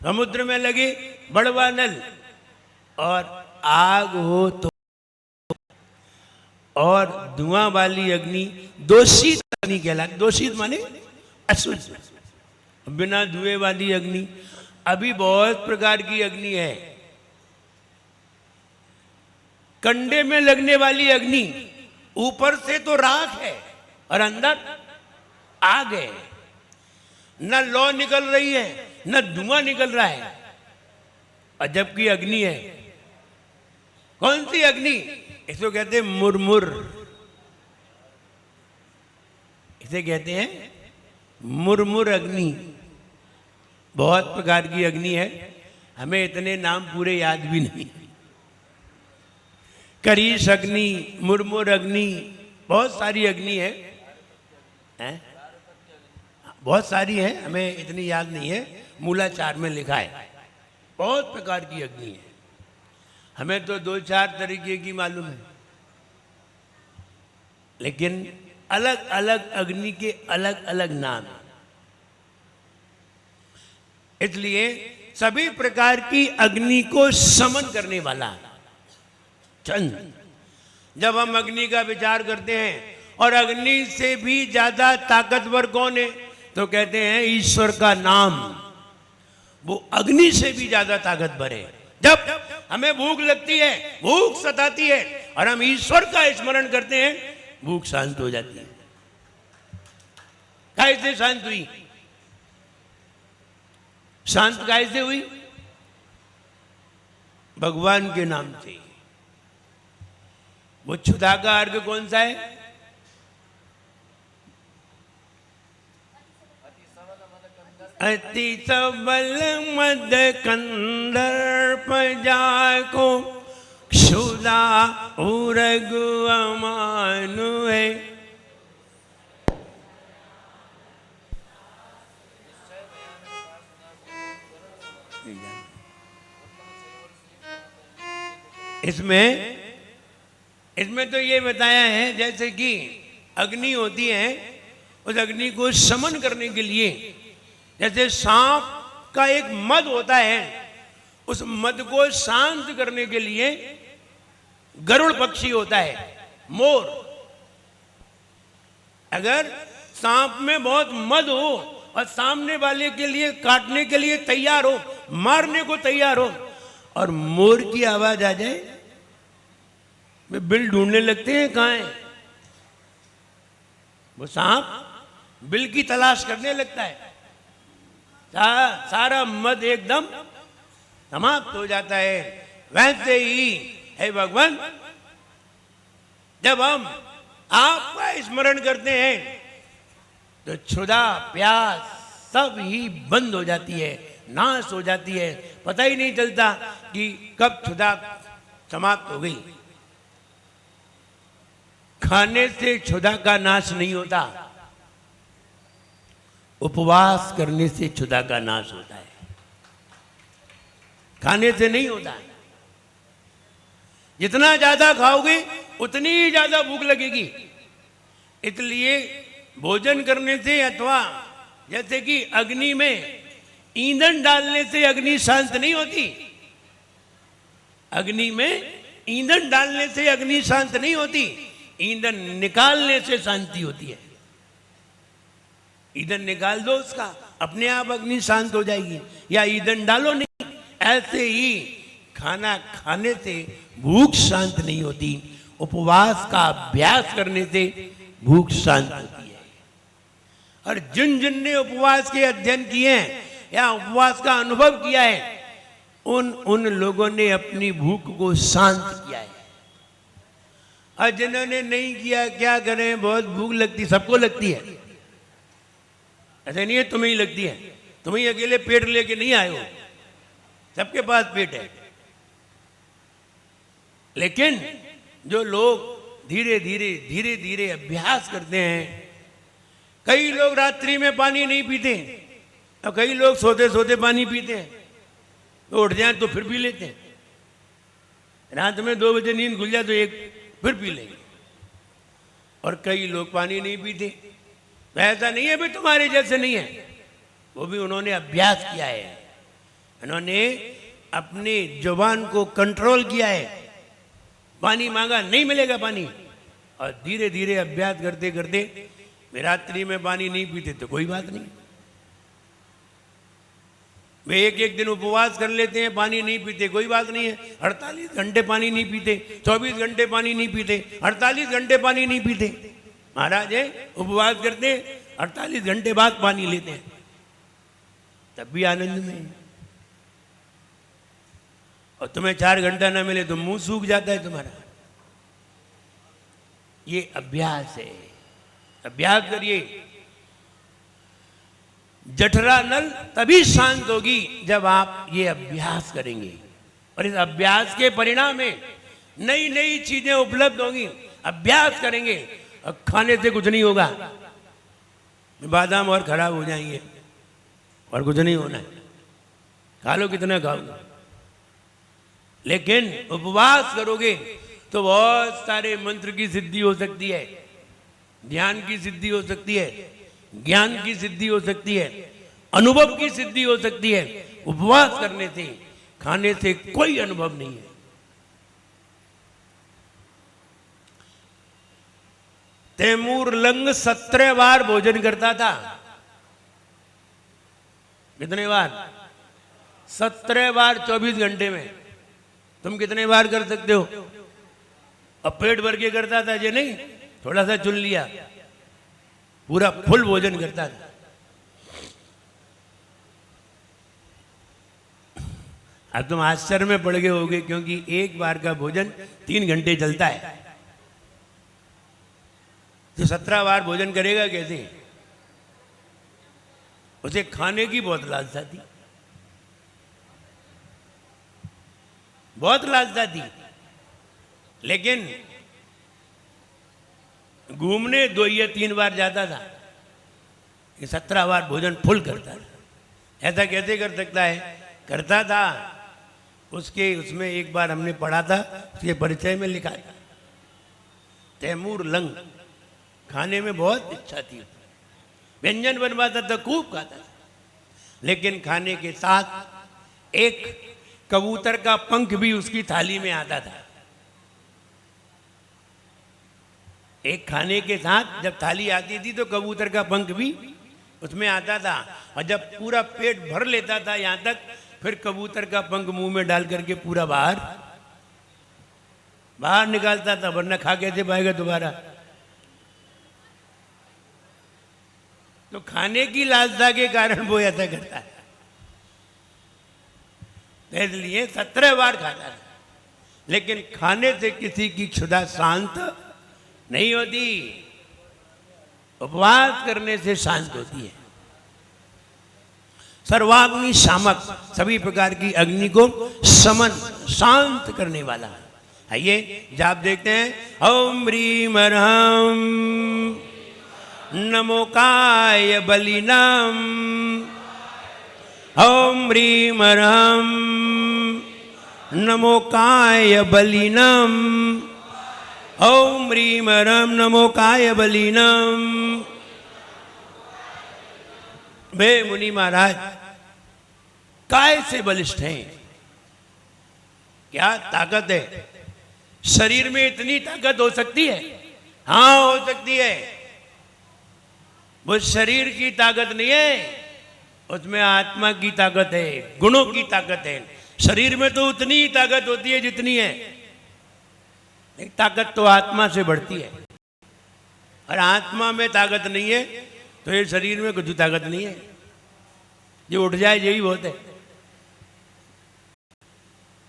समुद्र में लगे, बड़वानल। और आग हो तो, और धुआं वाली अग्नि दूषित अग्नि कहलाती। दूषित माने अशुद्ध, बिना धुएं वाली अग्नि। अभी बहुत प्रकार की अग्नि है। कंडे में लगने वाली अग्नि, ऊपर से तो राख है और अंदर आग है, न लौ निकल रही है न धुआं निकल रहा है, अजब की अग्नि है। कौन सी अग्नि? इसको कहते हैं मुरमुर। इसे कहते हैं मुरमुर अग्नि। बहुत प्रकार की अग्नि है, हमें इतने नाम पूरे याद भी नहीं। करीश अग्नि, मुरमुर अग्नि, बहुत सारी अग्नि है, हैं? बहुत सारी है, हमें इतनी याद नहीं है। मूलाचार में लिखा है बहुत प्रकार की अग्नि है, हमें तो 2-4 तरीके की मालूम है। लेकिन अलग अलग अग्नि के अलग अलग नाम हैं। इसलिए सभी प्रकार की अग्नि को समन करने वाला चंद। जब हम अग्नि का विचार करते हैं, और अग्नि से भी ज्यादा ताकतवर कौन है, तो कहते हैं ईश्वर का नाम। वो अग्नि से भी ज्यादा ताकतवर है। जब हमें भूख लगती है, भूख सताती है, और हम ईश्वर का स्मरण करते हैं, भूख शांत हो जाती है। कैसे शांत हुई? शांत कैसे हुई? भगवान के नाम से। वो क्षुधा का अर्घ कौन सा है? अति सबल मद कंदर्प जाको क्षुधा उरगु अमानु है। इसमें तो ये बताया है जैसे कि अग्नि होती है, उस अग्नि को शमन करने के लिए जैसे सांप का एक मद होता है, उस मद को शांत करने के लिए गरुड़ पक्षी होता है, मोर। अगर सांप में बहुत मद हो और सामने वाले के लिए काटने के लिए तैयार हो, मारने को तैयार हो, और मोर की आवाज आ जाए, वे बिल ढूंढने लगते हैं कहाँ है। वो सांप बिल की तलाश करने लगता है। सारा मद एकदम समाप्त हो जाता है। वैसे ही हे भगवान, जब हम आपका स्मरण करते हैं तो क्षुधा प्यास सब ही बंद हो जाती है, नाश हो जाती है। पता ही नहीं चलता कि कब क्षुधा समाप्त हो गई। खाने से क्षुधा का नाश नहीं होता, उपवास करने से क्षुधा का नाश होता है। खाने से नहीं होता। जितना ज्यादा खाओगे उतनी ही ज्यादा भूख लगेगी। इसलिए भोजन करने से, अथवा जैसे कि अग्नि में ईंधन डालने से अग्नि शांत नहीं होती। अग्नि में ईंधन डालने से अग्नि शांत नहीं होती, ईंधन निकालने से शांति होती है। ईंधन निकाल दो उसका, अपने आप अग्नि शांत हो जाएगी, या ईंधन डालो नहीं। ऐसे ही खाना खाने से भूख शांत नहीं होती, उपवास का अभ्यास करने से भूख शांत होती है। और जिन जिन ने उपवास के अध्ययन किए हैं या उपवास का अनुभव किया है, उन लोगों ने अपनी भूख को शांत किया है। और जिन्होंने नहीं किया, क्या करें, बहुत भूख लगती, सबको लगती है। ऐसा नहीं है तुम्हें ही लगती है, तुम ही अकेले पेट लेके नहीं आए हो, सबके पास पेट है। लेकिन जो लोग धीरे धीरे अभ्यास करते हैं, कई लोग रात्रि में पानी नहीं पीते और कई लोग सोते सोते पानी पीते हैं, तो उठ जाए तो फिर पी लेते हैं। रात में 2 बजे नींद खुल जाए तो एक फिर पी लेंगे। और कई लोग पानी नहीं पीते। ऐसा नहीं है भी तुम्हारे जैसे नहीं है, वो भी उन्होंने अभ्यास किया है, उन्होंने अपने जुबान को कंट्रोल किया है। पानी मांगा, नहीं मिलेगा पानी, और धीरे धीरे अभ्यास करते करते वे रात्रि में पानी नहीं पीते तो कोई बात नहीं। वे एक दिन उपवास कर लेते हैं, पानी नहीं पीते, कोई बात नहीं है। 48 घंटे पानी नहीं पीते, 24 घंटे पानी नहीं पीते, 48 घंटे पानी नहीं पीते। महाराज है, उपवास करते हैं, 48 घंटे बाद पानी लेते हैं, तब भी आनंद में। और तुम्हें 4 घंटा ना मिले तो मुंह सूख जाता है तुम्हारा। ये अभ्यास है, अभ्यास करिए। जठरा नल तभी शांत होगी जब आप ये अभ्यास करेंगे, और इस अभ्यास के परिणाम में नई नई चीजें उपलब्ध होंगी। अभ्यास करेंगे और खाने से कुछ नहीं होगा, बादाम और खराब हो जाएंगे, और कुछ नहीं होना है। खा लो कितना खाओगे, लेकिन उपवास करोगे तो बहुत सारे मंत्र की सिद्धि हो सकती है, ध्यान की सिद्धि हो सकती है, ज्ञान की सिद्धि हो सकती है, अनुभव की सिद्धि हो सकती है। उपवास करने से, खाने से कोई अनुभव नहीं है। तैमूर लंग 17 बार भोजन करता था। कितने बार? 17 बार 24 घंटे में। तुम कितने बार कर सकते हो? अब पेट भर के करता था, ये नहीं थोड़ा सा चुन लिया, पूरा फुल भोजन करता था। अब तुम आश्चर्य में पड़ गए होगे, क्योंकि एक बार का भोजन 3 घंटे चलता है, तो 17 बार भोजन करेगा कैसे? उसे खाने की बहुत लालसा थी, बहुत लालसा थी। लेकिन घूमने 2 या 3 बार जाता था, ये 17 बार भोजन फुल करता था। ऐसा कैसे कर सकता है? करता था। उसमें एक बार हमने पढ़ा था, उसके परिचय में लिखा था, तैमूर लंग, खाने में बहुत इच्छा थी, व्यंजन बनवाता था, खूब खाता था। लेकिन खाने के साथ एक कबूतर का पंख भी उसकी थाली में आता था। एक खाने के साथ जब थाली आती थी तो कबूतर का पंख भी उसमें आता था, और जब पूरा पेट भर लेता था यहां तक, फिर कबूतर का पंख मुंह में डाल करके पूरा बाहर निकालता था, वरना खा कैसे पाएगा दोबारा। तो खाने की लालसा के कारण वो ऐसा करता है। इसलिए 17 बार खाता था, लेकिन खाने से किसी की क्षुधा शांत नहीं होती, उपवास करने से शांत होती है। सर्वाग्नि शामक, सभी प्रकार की अग्नि को समन शांत करने वाला। आइए जाप देखते हैं। ओम ह्रीम अर्हम नमो काय बलिनम, ओम ह्रीम अर्हम नमो काय बलिनम, ओम ह्रीम अर्हम नमो काय बलिनम। वे मुनि महाराज काय से बलिष्ठ हैं? क्या ताकत है? शरीर में इतनी ताकत हो सकती है? हाँ, हो सकती है। वो शरीर की ताकत नहीं है, उसमें आत्मा की ताकत है, गुणों की ताकत है। शरीर में तो उतनी ही ताकत होती है जितनी है, एक ताकत तो आत्मा से बढ़ती है, और आत्मा में ताकत नहीं है तो ये शरीर में कुछ ताकत नहीं है। जो उठ जाए यही बहुत है,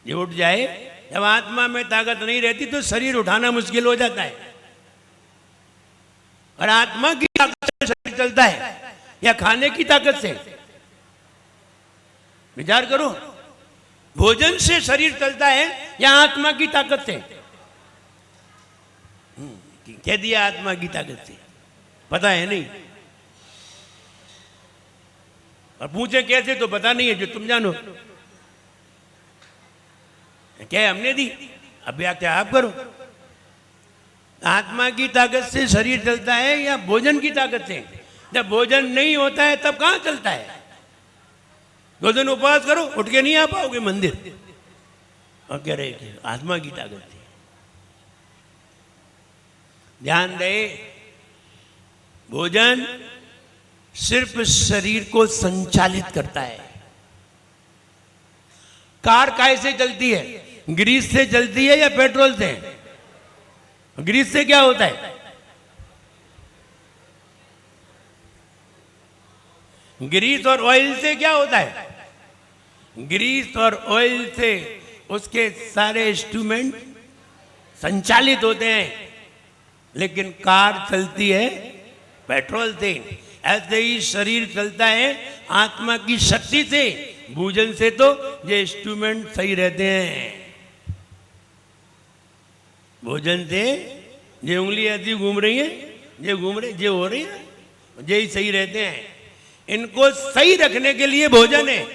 जो उठ जाए। जब आत्मा में ताकत नहीं रहती तो शरीर उठाना मुश्किल हो जाता है, और आत्मा की ताकत से शरीर चलता है या खाने की ताकत से? विचार करो, भोजन से शरीर चलता है या आत्मा की ताकत से? कह दिया आत्मा की ताकत से, पता है नहीं, और पूछे कैसे तो पता नहीं है, जो तुम जानो। क्या हमने दी? अब व्याख्या आप करो। आत्मा की ताकत से शरीर चलता है या भोजन की ताकत से? जब भोजन नहीं होता है तब कहां चलता है? 2 दिन उपवास करो, उठ के नहीं आ पाओगे मंदिर, और कह रहे कि आत्मा की ताकत थी। ध्यान दे, भोजन सिर्फ शरीर को संचालित करता है। कार कैसे चलती है? ग्रीस से चलती है या पेट्रोल से? ग्रीस से क्या होता है? ग्रीस और ऑयल से क्या होता है? ग्रीस और ऑयल से उसके सारे इंस्ट्रूमेंट संचालित होते हैं, लेकिन कार चलती है पेट्रोल से। ऐसे ही शरीर चलता है आत्मा की शक्ति से, भोजन से तो ये इंस्ट्रूमेंट सही रहते हैं। भोजन से ये उंगली ऐसी घूम रही है, ये घूम रही, ये हो रही है, ये ही सही रहते हैं। इनको सही रखने के लिए भोजन है,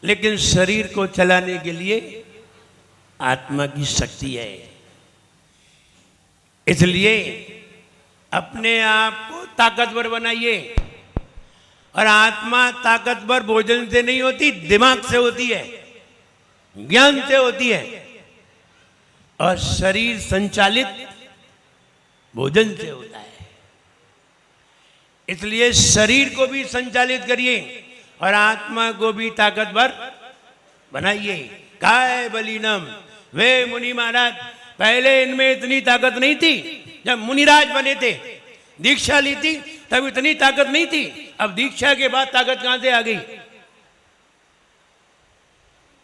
लेकिन शरीर को चलाने के लिए आत्मा की शक्ति है। इसलिए अपने आप को ताकतवर बनाइए, और आत्मा ताकतवर भोजन से नहीं होती, दिमाग से होती है, ज्ञान से होती है, और शरीर संचालित भोजन से होता है। इसलिए शरीर को भी संचालित करिए और आत्मा को भी ताकतवर बनाइए। काय बलिनम, वे मुनि महाराज, पहले इनमें इतनी ताकत नहीं थी। जब मुनिराज बने थे, दीक्षा ली थी, तब इतनी ताकत नहीं थी। अब दीक्षा के बाद ताकत कहां से आ गई?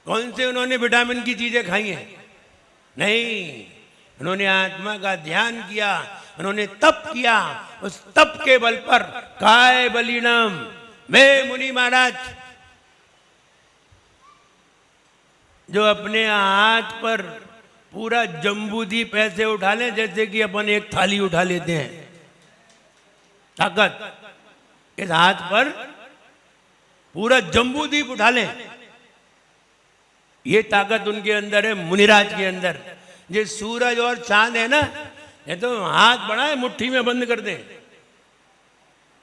कौन से उन्होंने विटामिन की चीजें खाई हैं? नहीं, उन्होंने आत्मा का ध्यान किया, उन्होंने तप किया। उस तप के बल पर काय बलिनम, वे मुनि महाराज जो अपने हाथ पर पूरा जम्बूदीप ऐसे उठा लें जैसे कि अपन एक थाली उठा लेते हैं, ताकत इस हाथ पर पूरा जम्बूदीप उठा लें, ये ताकत उनके अंदर है, मुनिराज के अंदर। ये सूरज और चांद है ना, ये तो हाथ बढ़ाए मुट्ठी में बंद कर दें,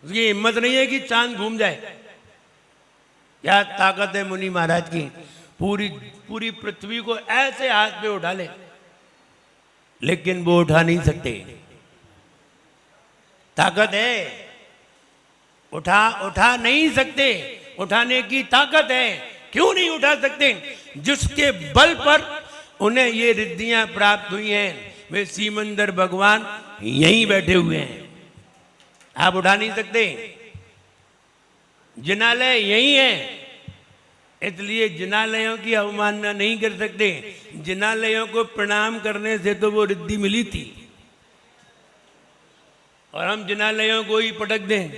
उसकी हिम्मत नहीं है कि चांद घूम जाए। क्या ताकत है मुनि महाराज की, पूरी पूरी पृथ्वी को ऐसे हाथ पे उठा ले, लेकिन वो उठा नहीं सकते। ताकत है, उठा नहीं सकते, उठाने की ताकत है। क्यों नहीं उठा सकते? जिसके बल पर उन्हें ये रिद्धियां प्राप्त हुई हैं, वे सीमंदर भगवान यहीं बैठे हुए हैं। आप उठा नहीं सकते, जिनालय यही है, इसलिए जिनालयों की अवमानना नहीं कर सकते। जिनालयों को प्रणाम करने से तो वो रिद्धि मिली थी, और हम जिनालयों को ही पटक दें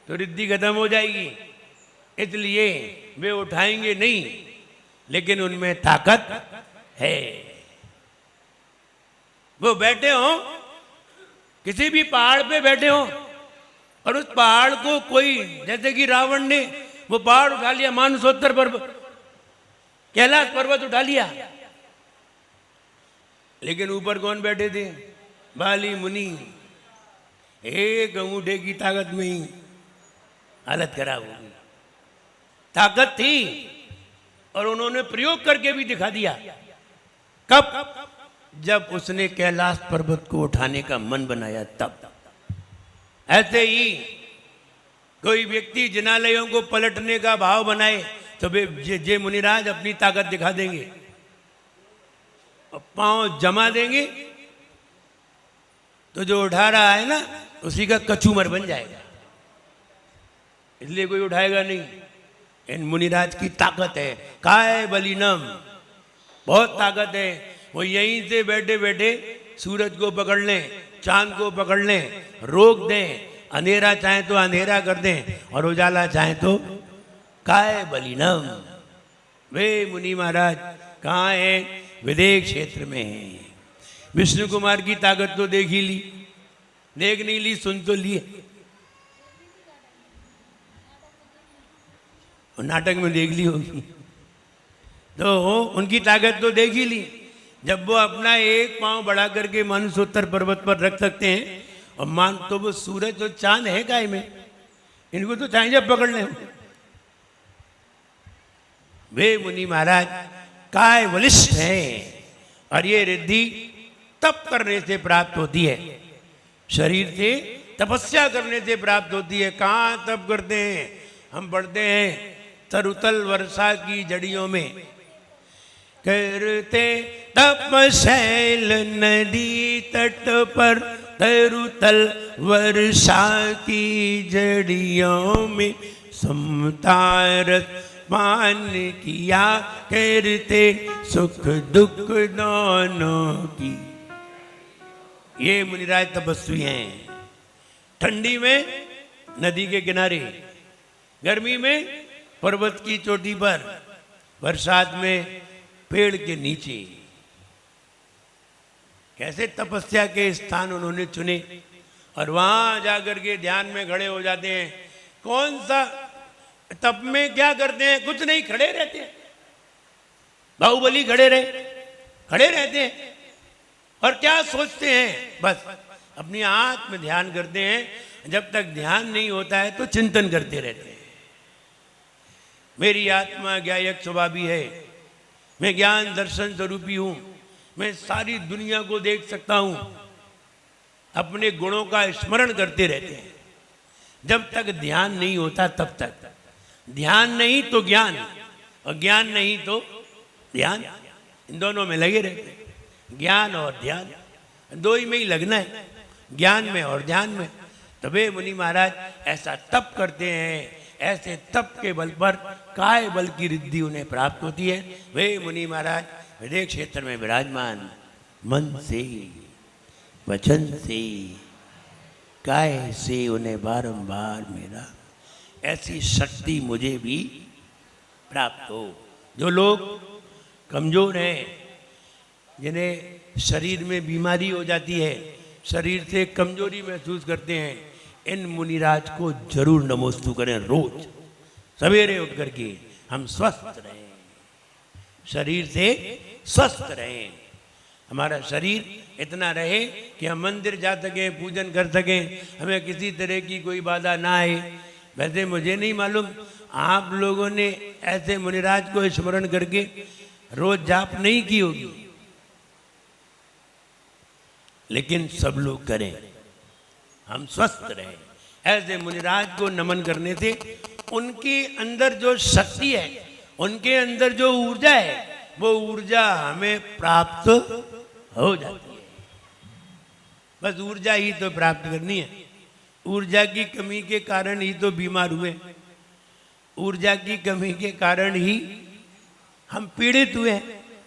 तो रिद्धि खत्म हो जाएगी। इसलिए वे उठाएंगे नहीं, लेकिन उनमें ताकत है। वो बैठे हो, किसी भी पहाड़ पे बैठे हो, और उस पहाड़ को कोई, जैसे कि रावण ने वो पहाड़ उठा लिया, मानसोत्तर पर्वत, कैलाश पर्वत उठा लिया, लेकिन ऊपर कौन बैठे थे? बाली मुनि। एक अंगूठे की ताकत में ही हालत खराब हो गई। ताकत थी और उन्होंने प्रयोग करके भी दिखा दिया। कब? जब उसने कैलाश पर्वत को उठाने का मन बनाया, तब। ऐसे ही कोई व्यक्ति जिनालयों को पलटने का भाव बनाए तो वे जे मुनिराज अपनी ताकत दिखा देंगे और पांव जमा देंगे, तो जो उठा रहा है ना उसी का कचूमर बन जाएगा। इसलिए कोई उठाएगा नहीं। इन मुनिराज की ताकत है, काय बलिनम, बहुत ताकत है। वो यहीं से बैठे बैठे सूरज को पकड़ लें, चांद को पकड़ लें, रोक दें, अंधेरा चाहे तो अंधेरा कर दें और उजाला चाहे तो काय बलिनम। वे मुनि महाराज कहाँ हैं? विदेह क्षेत्र में हैं। विष्णु कुमार की ताकत तो देख ही ली, देख नहीं ली, सुन तो लिए, नाटक में देख ली होगी, तो उनकी ताकत तो देख ही ली। जब वो अपना एक पांव बढ़ा करके मानसोत्तर पर्वत पर रख सकते हैं, और मान तो वो सूरज तो चांद है काय में, इनको तो चाहे जब पकड़ लें। वे मुनि महाराज काय बलिष्ठ हैं, और ये रिद्धि तप करने से प्राप्त होती है, शरीर से तपस्या करने से प्राप्त होती है। कहाँ तप करते हैं? हम पढ़ते हैं तरुतल वर्षा की जड़ियों में, करते तपशैल नदी तट पर तरुतल वर्षा की जड़ियों में समतारस पान किया करते सुख दुख दोनों की। ये मुनिराज तपस्वी हैं। ठंडी में नदी के किनारे, गर्मी में पर्वत की चोटी पर, बरसात में पेड़ के नीचे। कैसे तपस्या के स्थान उन्होंने चुने और वहां जाकर के ध्यान में खड़े हो जाते हैं। कौन सा तप में क्या करते हैं? कुछ नहीं, खड़े रहते हैं। बाहुबली खड़े रहते हैं और क्या सोचते हैं? बस अपनी आत्म ध्यान करते हैं। जब तक ध्यान नहीं होता है तो चिंतन करते रहते हैं। मेरी आत्मा ज्ञायक स्वभावी है, मैं ज्ञान दर्शन स्वरूपी हूं, मैं सारी दुनिया को देख सकता हूं। अपने गुणों का स्मरण करते रहते हैं। जब तक ध्यान नहीं होता तब तक। ध्यान नहीं तो ज्ञान, और ज्ञान नहीं तो ध्यान, इन दोनों में लगे रहते हैं। ज्ञान और ध्यान दो ही में ही लगना है, ज्ञान में और ध्यान में। तो वे मुनि महाराज ऐसा तप करते हैं। ऐसे तप के बल पर काय बल की रिद्धि उन्हें प्राप्त होती है। वे मुनि महाराज विदेह क्षेत्र में विराजमान, मन से वचन से काय से उन्हें बारंबार मेरा ऐसी शक्ति मुझे भी प्राप्त हो। जो लोग कमजोर हैं, जिन्हें शरीर में बीमारी हो जाती है, शरीर से कमजोरी महसूस करते हैं, इन मुनिराज को जरूर नमोस्तु करें। रोज सवेरे उठ करके हम स्वस्थ रहें, शरीर से स्वस्थ रहें, हमारा शरीर इतना रहे कि हम मंदिर जा सकें, पूजन कर सकें, हमें किसी तरह की कोई बाधा ना आए। वैसे मुझे नहीं मालूम आप लोगों ने ऐसे मुनिराज को स्मरण करके रोज जाप नहीं की होगी, लेकिन सब लोग करें, हम स्वस्थ रहें। ऐसे मुनिराज को नमन करने से उनके अंदर जो शक्ति है, उनके अंदर जो ऊर्जा है, वो ऊर्जा हमें प्राप्त हो जाती है। बस ऊर्जा ही तो प्राप्त करनी है। ऊर्जा की कमी के कारण ही तो बीमार हुए, ऊर्जा की कमी के कारण ही हम पीड़ित हुए,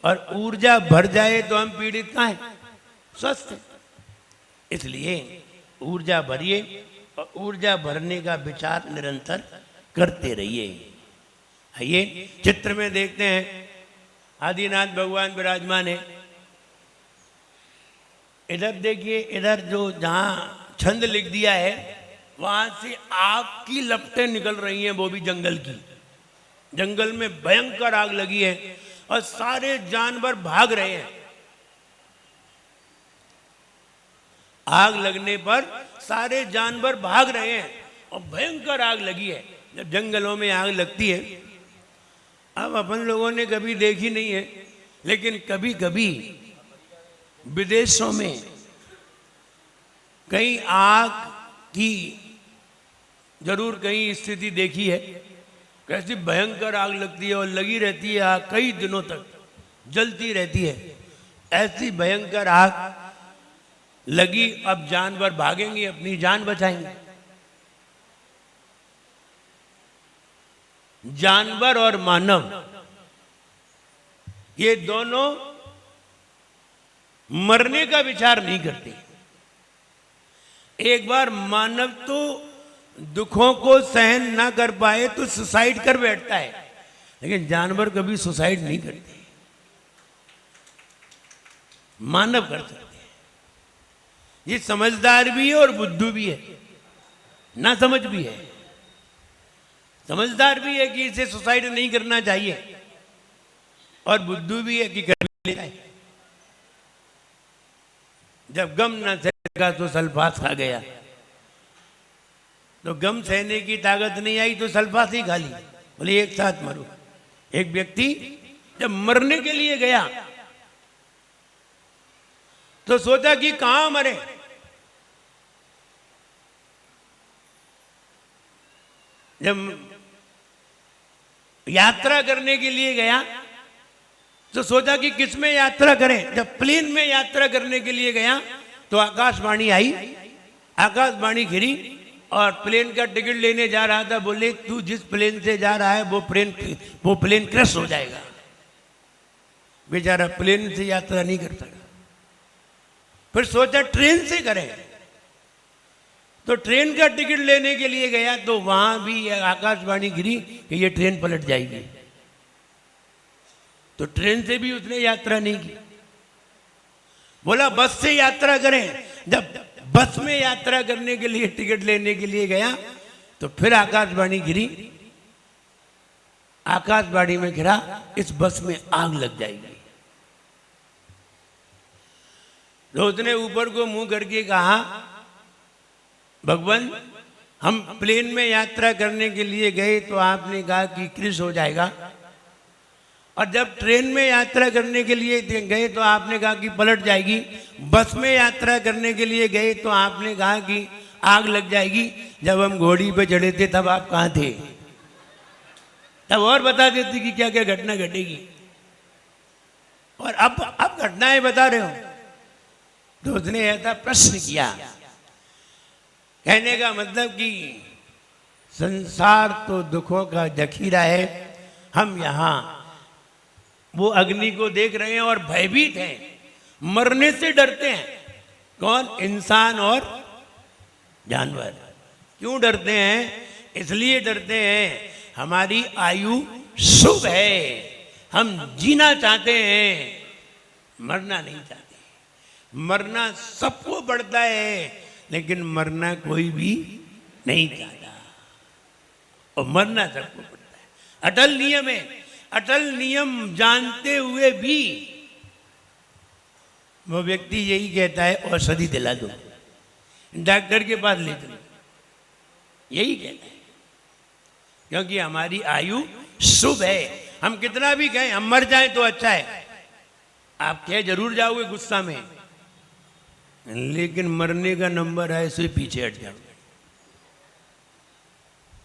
और ऊर्जा भर जाए तो हम पीड़ित कहाँ हैं? स्वस्थ हैं। इसलिए ऊर्जा भरिए और ऊर्जा भरने का विचार निरंतर करते रहिए। आइए चित्र में देखते हैं, आदिनाथ भगवान विराजमान है। इधर देखिए, इधर जो जहां छंद लिख दिया है वहां से आग की लपटें निकल रही हैं, वो भी जंगल की। जंगल में भयंकर आग लगी है और सारे जानवर भाग रहे हैं। आग लगने पर सारे जानवर भाग रहे हैं और भयंकर आग लगी है। जब जंगलों में आग लगती है, अब अपन लोगों ने कभी देखी नहीं है, लेकिन कभी कभी विदेशों में कहीं आग की जरूर कहीं स्थिति देखी है, कैसी भयंकर आग लगती है और लगी रहती है आग, कई दिनों तक जलती रहती है। ऐसी भयंकर आग लगी, अब जानवर भागेंगे, अपनी जान बचाएंगे। जानवर और मानव ये दोनों मरने का विचार नहीं करते। एक बार मानव तो दुखों को सहन ना कर पाए तो सुसाइड कर बैठता है, लेकिन जानवर कभी सुसाइड नहीं करते, मानव कर सकते हैं। ये समझदार भी है और बुद्धू भी है, ना समझ भी है। समझदार भी है कि इसे सुसाइड नहीं करना चाहिए, और बुद्धू भी है कि कर लेता है। जब गम न सहेगा तो सल्फास खा गया, तो गम सहने की ताकत नहीं आई तो सल्फास ही खा ली, बोले एक साथ मरो। एक व्यक्ति जब मरने के लिए गया तो सोचा कि कहां मरे, जब यात्रा करने के लिए गया तो सोचा कि किस में यात्रा करें। जब प्लेन में यात्रा करने के लिए गया तो आकाशवाणी आई, आकाशवाणी घिरी और प्लेन का टिकट लेने जा रहा था। बोले तू जिस प्लेन से जा रहा है वो प्लेन क्रैश हो जाएगा। बेचारा प्लेन से यात्रा नहीं कर सका। फिर सोचा ट्रेन से करें, तो ट्रेन का टिकट लेने के लिए गया तो वहां भी आकाशवाणी गिरी कि ये ट्रेन पलट जाएगी, तो ट्रेन से भी उसने यात्रा नहीं की। बोला बस से यात्रा करें। जब बस में यात्रा करने के लिए टिकट लेने के लिए गया तो फिर आकाशवाणी गिरी, आकाशवाणी में गिरा इस बस में आग लग जाएगी। तो उसने ऊपर को मुंह करके कहा भगवान हम प्लेन में यात्रा करने के लिए गए तो आपने कहा कि क्रैश हो जाएगा, और जब ट्रेन में यात्रा करने के लिए गए तो आपने कहा कि पलट जाएगी, बस में यात्रा करने के लिए गए तो आपने कहा कि आग लग जाएगी। जब हम घोड़ी पे चढ़े थे तब आप कहाँ थे? तब और बता देती कि क्या क्या घटना घटेगी, और अब घटनाएं बता रहे हो। तो उसने ऐसा प्रश्न किया, कहने का मतलब कि संसार तो दुखों का जखीरा है, हम यहाँ वो अग्नि को देख रहे हैं और भयभीत हैं, मरने से डरते हैं। कौन? इंसान और जानवर। क्यों डरते हैं? इसलिए डरते हैं। हमारी आयु शुभ है, हम जीना चाहते हैं, मरना नहीं चाहते। मरना सबको पड़ता है, लेकिन मरना कोई भी नहीं चाहता, और मरना सबको पड़ता है। अटल नियम है। अटल नियम जानते हुए भी वो व्यक्ति यही कहता है औषधि दिला दो, डॉक्टर के पास ले चलो, यही कहता है। क्योंकि हमारी आयु शुभ है। हम कितना भी कहें हम मर जाएं तो अच्छा है, आप कह जरूर जाओगे गुस्सा में, लेकिन मरने का नंबर है इससे पीछे हट जाओगे।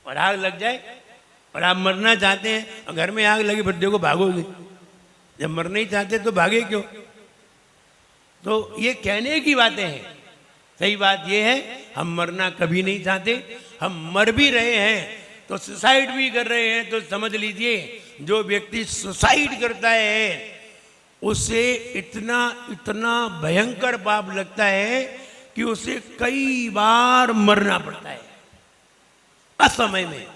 और आग लग जाए और आप मरना चाहते हैं और घर में आग लगी, फिर देखो भागोगे। जब मरना ही चाहते तो भागे क्यों? तो ये कहने की बातें हैं। सही बात ये है, हम मरना कभी नहीं चाहते। हम मर भी रहे हैं तो सुसाइड भी कर रहे हैं, तो समझ लीजिए जो व्यक्ति सुसाइड करता है उसे इतना इतना भयंकर पाप लगता है कि उसे कई बार मरना पड़ता है असमय में।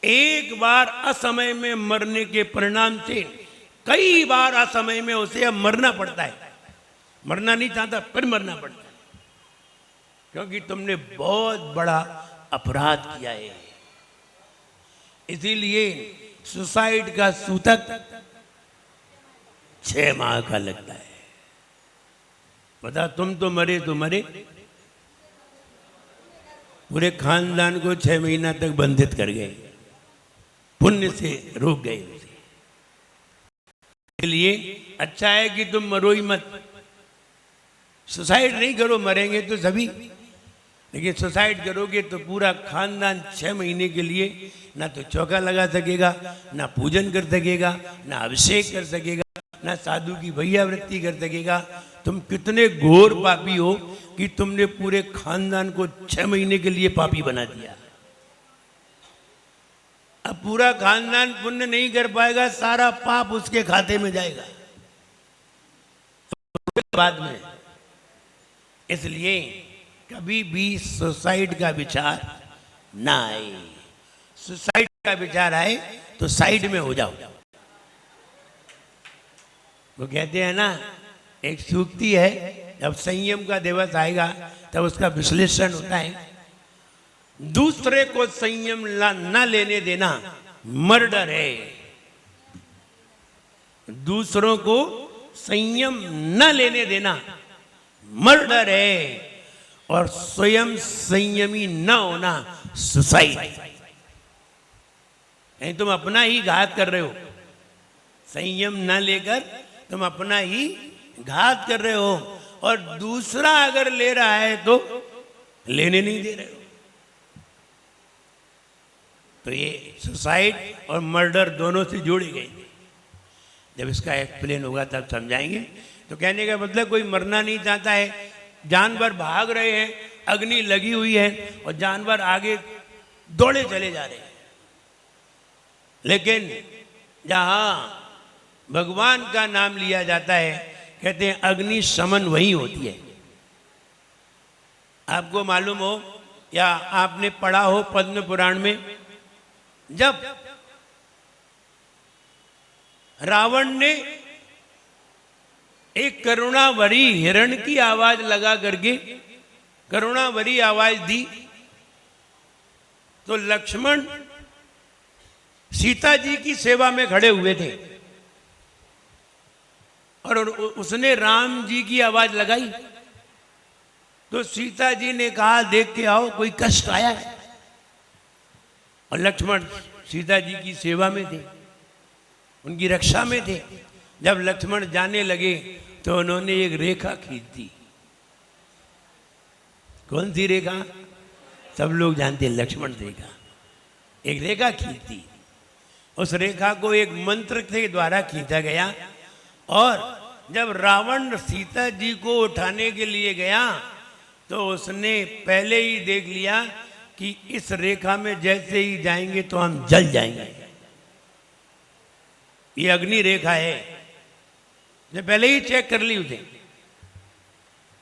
एक बार असमय में मरने के परिणाम से कई बार असमय में उसे अब मरना पड़ता है। मरना नहीं चाहता फिर मरना पड़ता है, क्योंकि तुमने बहुत बड़ा अपराध किया है। इसीलिए सुसाइड का सूतक 6 माह का लगता है। बता, तुम तो मरे तो मरे, पूरे खानदान को 6 महीना तक बंधित कर गए, पुण्य से रोक गए उसे। इसलिए अच्छा है कि तुम मरो ही मत, सुसाइड नहीं करो, मरेंगे तो सभी, लेकिन सुसाइड करोगे तो पूरा खानदान 6 महीने के लिए ना तो चौका लगा सकेगा, ना पूजन कर सकेगा, ना अभिषेक कर सकेगा, ना साधु की भैयावृत्ति कर सकेगा। तुम कितने घोर पापी हो कि तुमने पूरे खानदान को 6 महीने के लिए पापी बना दिया। अब पूरा खानदान पुण्य नहीं कर पाएगा, सारा पाप उसके खाते में जाएगा बाद में। इसलिए कभी भी सुसाइड का विचार ना आए। सुसाइड का विचार आए तो साइड में हो जाओ। वो कहते हैं ना, एक सूक्ति है, जब संयम का दिवस आएगा तब उसका विश्लेषण होता है। दूसरे को संयम न लेने देना मर्डर है। दूसरों को संयम न लेने देना मर्डर है, और स्वयं संयमी न होना सुसाइड। यानी तुम अपना ही घात कर रहे हो। संयम न लेकर तुम अपना ही घात कर रहे हो, और दूसरा अगर ले रहा है तो लेने नहीं दे रहे हो। तो ये सुसाइड और मर्डर दोनों से जोड़े गए। जब इसका एक्सप्लेन होगा तब समझाएंगे। तो कहने का मतलब कोई मरना नहीं चाहता है। जानवर भाग रहे हैं, अग्नि लगी हुई है और जानवर आगे दौड़े चले जा रहे हैं, लेकिन जहां भगवान का नाम लिया जाता है, कहते हैं अग्नि शमन वही होती है। आपको मालूम हो या आपने पढ़ा हो पद्म पुराण में, जब रावण ने एक करुणावरी हिरण की आवाज लगा करके करुणावरी आवाज दी, तो लक्ष्मण सीता जी की सेवा में खड़े हुए थे और उसने राम जी की आवाज लगाई। तो सीता जी ने कहा, देख के आओ कोई कष्ट आया है। और लक्ष्मण सीता जी की सेवा में थे, उनकी रक्षा में थे। जब लक्ष्मण जाने लगे तो उन्होंने एक रेखा खींच दी। कौन सी रेखा? सब लोग जानते हैं, लक्ष्मण रेखा। एक रेखा खींच दी। उस रेखा को एक मंत्र के द्वारा खींचा गया, और जब रावण सीता जी को उठाने के लिए गया तो उसने पहले ही देख लिया कि इस रेखा में जैसे ही जाएंगे तो हम जल जाएंगे। ये अग्नि रेखा है, ने पहले ही चेक कर ली उसे।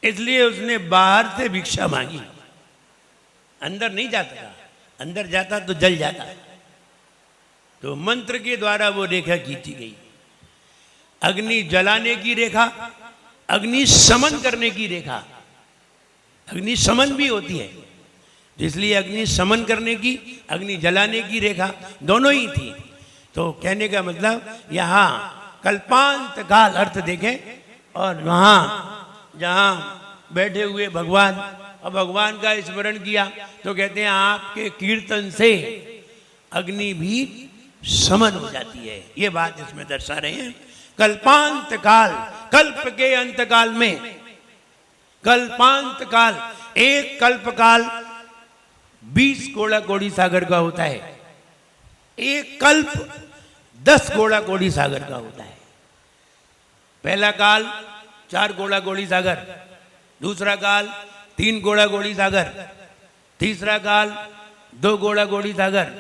इसलिए उसने बाहर से भिक्षा मांगी, अंदर नहीं जा सका। अंदर जाता तो जल जाता। तो मंत्र के द्वारा वो रेखा खींची गई। अग्नि जलाने की रेखा, अग्नि शमन करने की रेखा। अग्नि शमन भी होती है, इसलिए अग्नि शमन करने की, अग्नि जलाने की रेखा दोनों ही थी। तो कहने का मतलब यहाँ कल्पांत काल अर्थ देखें, और वहाँ जहाँ बैठे हुए भगवान और भगवान का स्मरण किया तो कहते हैं आपके कीर्तन से अग्नि भी समन हो जाती है। ये बात इसमें दर्शा रहे हैं। कल्पांत काल, कल्प के अंत काल में, कल्पांत काल, एक कल्प काल 20 गोला कोड़ी सागर का होता है, एक कल्प 10 गोला कोड़ी सागर का होता है। पहला काल 4 गोला कोड़ी सागर, दूसरा काल 3 गोला कोड़ी सागर, तीसरा काल 2 गोला कोड़ी सागर,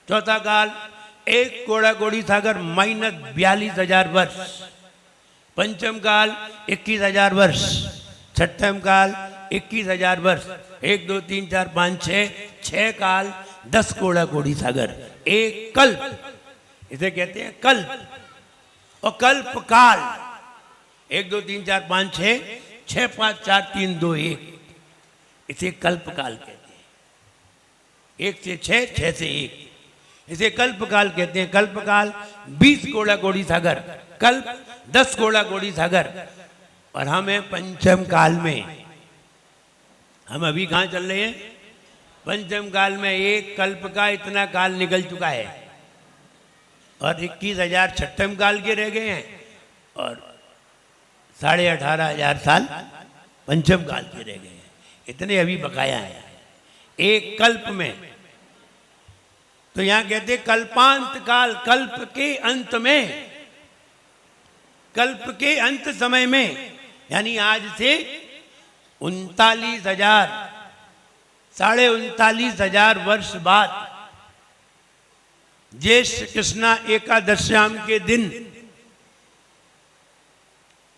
चौथा काल 1 गोला कोड़ी सागर माइनस 42,000 वर्ष, पंचम काल 21,000 वर्ष, छठम काल 21,000 वर्ष, 1 2 3 4 5 6 काल 10 गोला कोड़ी सागर, एक कल्प, इसे कहते हैं कल्प। और कल्प काल 1 2 3 4 5 6 5 4 3 2 1, इसे कल्प काल कहते हैं। 1 से 6, 6 से 1, इसे कल्प काल कहते हैं। कल्प काल 20 गोला कोड़ी सागर, कल्प 10 गोला कोड़ी सागर। और हम हैं पंचम काल में। हम अभी कहाँ चल रहे हैं? पंचम काल में। एक कल्प का इतना काल निकल चुका है और 21,000 छठम काल के रह गए हैं और 18,500 साल पंचम काल के रह गए हैं। इतने अभी बकाया है एक कल्प में। तो यहां कहते कल्पांत काल, कल्प के अंत में, कल्प के अंत समय में, यानी आज से 39,000 39,500 वर्ष बाद ज्येष्ठ कृष्णा एकादश्याम के दिन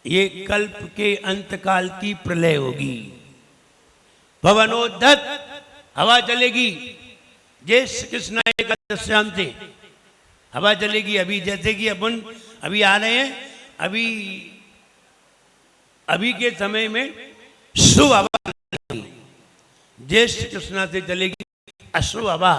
ये कल्प के अंतकाल की प्रलय होगी। भवनोद्धत हवा चलेगी, ज्येष्ठ कृष्णा एकादश्याम से हवा चलेगी। अभी जैसे कि अपन अभी आ रहे हैं, अभी के समय में शुभ हवा चलेगी, ज्येष्ठ कृष्णा से चलेगी। अशुभ हवा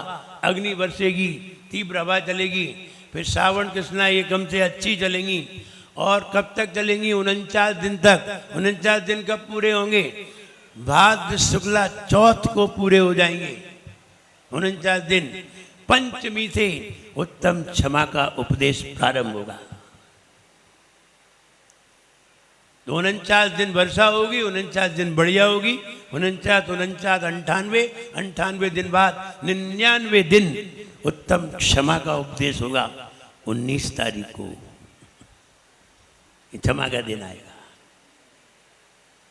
अग्नि बरसेगी, तीव्र हवा चलेगी। फिर श्रावण कृष्णा एकम से अच्छी चलेंगी। और कब तक चलेंगी? 49 दिन तक। 49 दिन कब पूरे होंगे? भाद्र शुक्ला चौथ को पूरे हो जाएंगे 49 दिन। पंचमी से उत्तम क्षमा का उपदेश प्रारंभ होगा। 49 दिन वर्षा होगी, 49 दिन बढ़िया होगी, 49 98 दिन बाद 99 दिन उत्तम क्षमा का उपदेश होगा। 19 तारीख को क्षमा का दिन आएगा।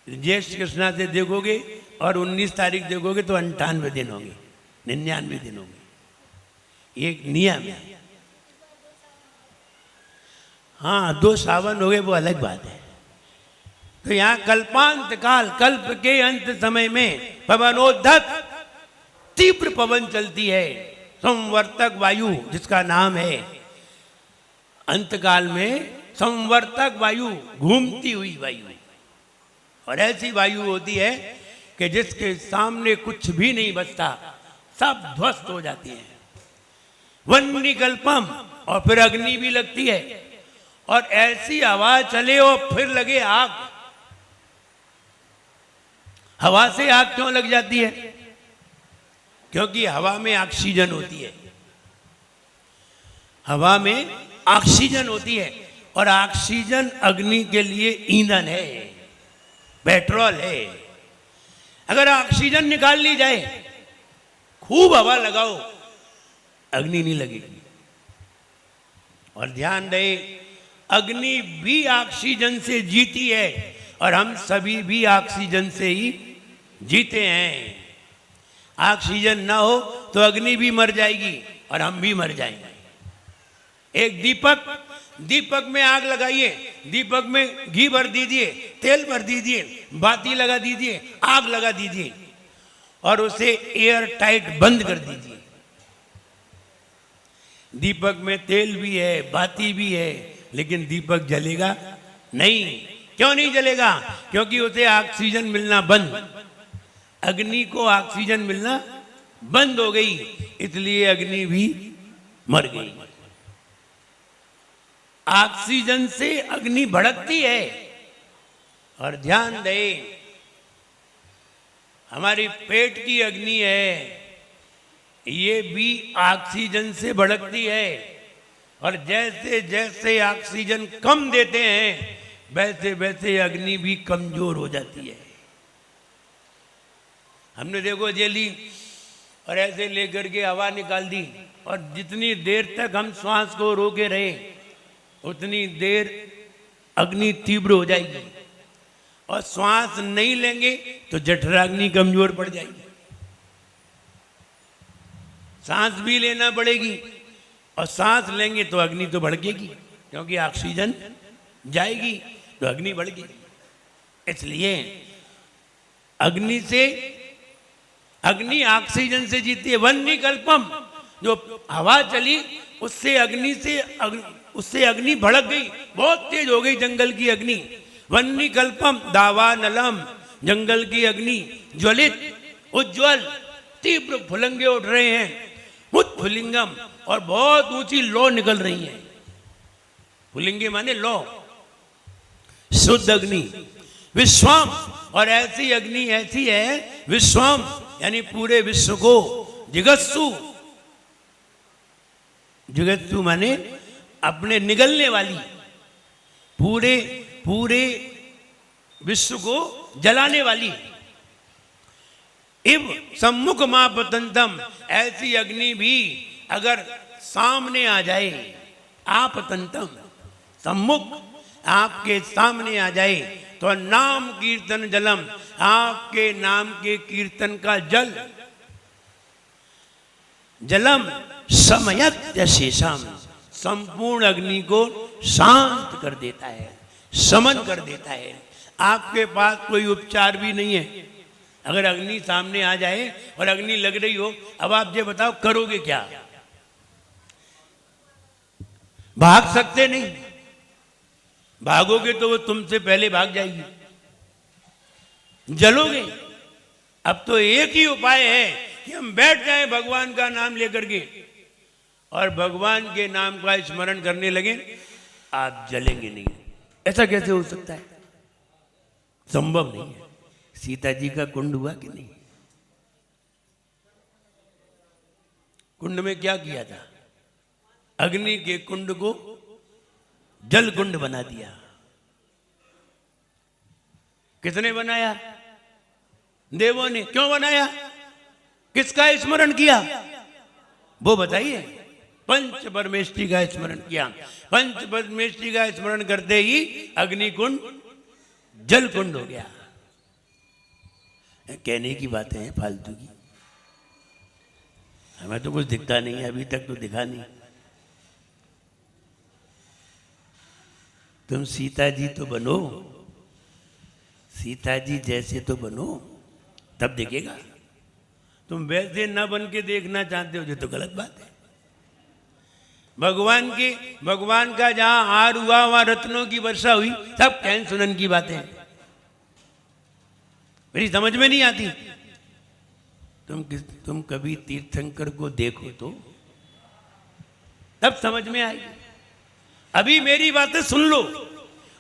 ज्येष्ठ कृष्णा से देखोगे और 19 तारीख देखोगे तो 98 दिन होंगे, 99 दिन होंगे। ये एक नियम है। हाँ, 2 सावन हो गए वो अलग बात है। तो यहाँ कल्पांत काल, कल्प के अंत समय में पवनोद्धत तीव्र पवन चलती है। संवर्तक वायु जिसका नाम है, अंतकाल में संवर्तक वायु, घूमती हुई वायु। और ऐसी वायु होती है कि जिसके सामने कुछ भी नहीं बचता, सब ध्वस्त हो जाती है। वन्निकल्पम, और फिर अग्नि भी लगती है। और ऐसी हवा चले और फिर लगे आग। हवा से आग क्यों लग जाती है? क्योंकि हवा में ऑक्सीजन होती है। हवा में ऑक्सीजन होती है और ऑक्सीजन अग्नि के लिए ईंधन है, पेट्रोल है। अगर ऑक्सीजन निकाल ली जाए, खूब हवा लगाओ, अग्नि नहीं लगेगी। और ध्यान रहे, अग्नि भी ऑक्सीजन से जीती है और हम सभी भी ऑक्सीजन से ही जीते हैं। ऑक्सीजन ना हो तो अग्नि भी मर जाएगी और हम भी मर जाएंगे। एक दीपक में आग लगाइए, दीपक में घी भर दीजिए, तेल भर दीजिए, बाती लगा दीजिए, आग लगा दीजिए और उसे एयर टाइट बंद कर दीजिए। दीपक में तेल भी है, बाती भी है, लेकिन दीपक जलेगा नहीं। क्यों नहीं जलेगा? क्योंकि उसे ऑक्सीजन मिलना बंद, अग्नि को ऑक्सीजन मिलना बंद हो गई, इसलिए अग्नि भी मर गई। ऑक्सीजन से अग्नि भड़कती है। और ध्यान दें, हमारी पेट की अग्नि है, ये भी ऑक्सीजन से भड़कती है। और जैसे जैसे ऑक्सीजन कम देते हैं, वैसे वैसे अग्नि भी कमजोर हो जाती है। हमने देखो जेली और ऐसे लेकर के हवा निकाल दी, और जितनी देर तक हम श्वास को रोके रहे, उतनी देर अग्नि तीव्र हो जाएगी। और श्वास नहीं लेंगे तो जठराग्नि कमजोर पड़ जाएगी। सांस भी लेना पड़ेगी, और सांस लेंगे तो अग्नि तो भड़केगी, क्योंकि ऑक्सीजन जाएगी तो अग्नि बढ़ेगी। इसलिए अग्नि ऑक्सीजन से जीती है। वन्नी कल्पम, जो हवा चली उससे अग्नि भड़क गई, बहुत तेज हो गई जंगल की अग्नि। वन्नी कल्पम दावानलम, जंगल की अग्नि ज्वलित उज्ज्वल तीव्र फुलंगे उठ रहे हैं, उत्फुलिंगम, और बहुत ऊंची लौ निकल रही है। फुलिंगे माने लौ, शुद्ध अग्नि। विश्वम, और ऐसी अग्नि ऐसी है, विश्वम यानी पूरे विश्व को, जिगत्सु, जिगत्सु माने अपने निगलने वाली, पूरे विश्व को जलाने वाली। इव सम्मुख मां पतंतम, ऐसी अग्नि भी अगर सामने आ जाए, आपतंतम, सम्मुख आपके सामने आ जाए, तो नाम कीर्तन जलम, आपके नाम के कीर्तन का जल, जलम समयत्य शेषम, संपूर्ण अग्नि को शांत कर देता है, शमन कर देता है। आपके पास कोई उपचार भी नहीं है। अगर अग्नि सामने आ जाए और अग्नि लग रही हो, अब आप ये बताओ करोगे क्या? भाग सकते नहीं, भागोगे तो वो तुमसे पहले भाग जाएगी, जलोगे। अब तो एक ही उपाय है कि हम बैठ जाएं भगवान का नाम लेकर के, और भगवान के नाम का स्मरण करने लगे, आप जलेंगे नहीं। ऐसा कैसे हो सकता है? संभव नहीं है। सीता जी का कुंड हुआ कि नहीं? कुंड में क्या किया था? अग्नि के कुंड को जल कुंड बना दिया। किसने बनाया? देवों ने। क्यों बनाया? किसका स्मरण किया? वो बताइए। पंच परमेष्टि का स्मरण किया। पंच परमेष्टि का स्मरण करते ही अग्नि कुंड जल कुंड हो गया। कहने की बातें हैं फालतू की, हमें तो कुछ दिखता नहीं है, अभी तक तो दिखा नहीं। तुम सीता जी तो बनो, सीता जी जैसे तो बनो, तब दिखेगा। तुम वैसे न बन के देखना चाहते हो, जो तो गलत बात है। भगवान का जहां हार हुआ वहां रत्नों की वर्षा हुई, सब कहन सुनन की बातें हैं, मेरी समझ में नहीं आती। तुम कभी तीर्थंकर को देखो तो तब समझ में आएगी। अभी मेरी बातें सुन लो,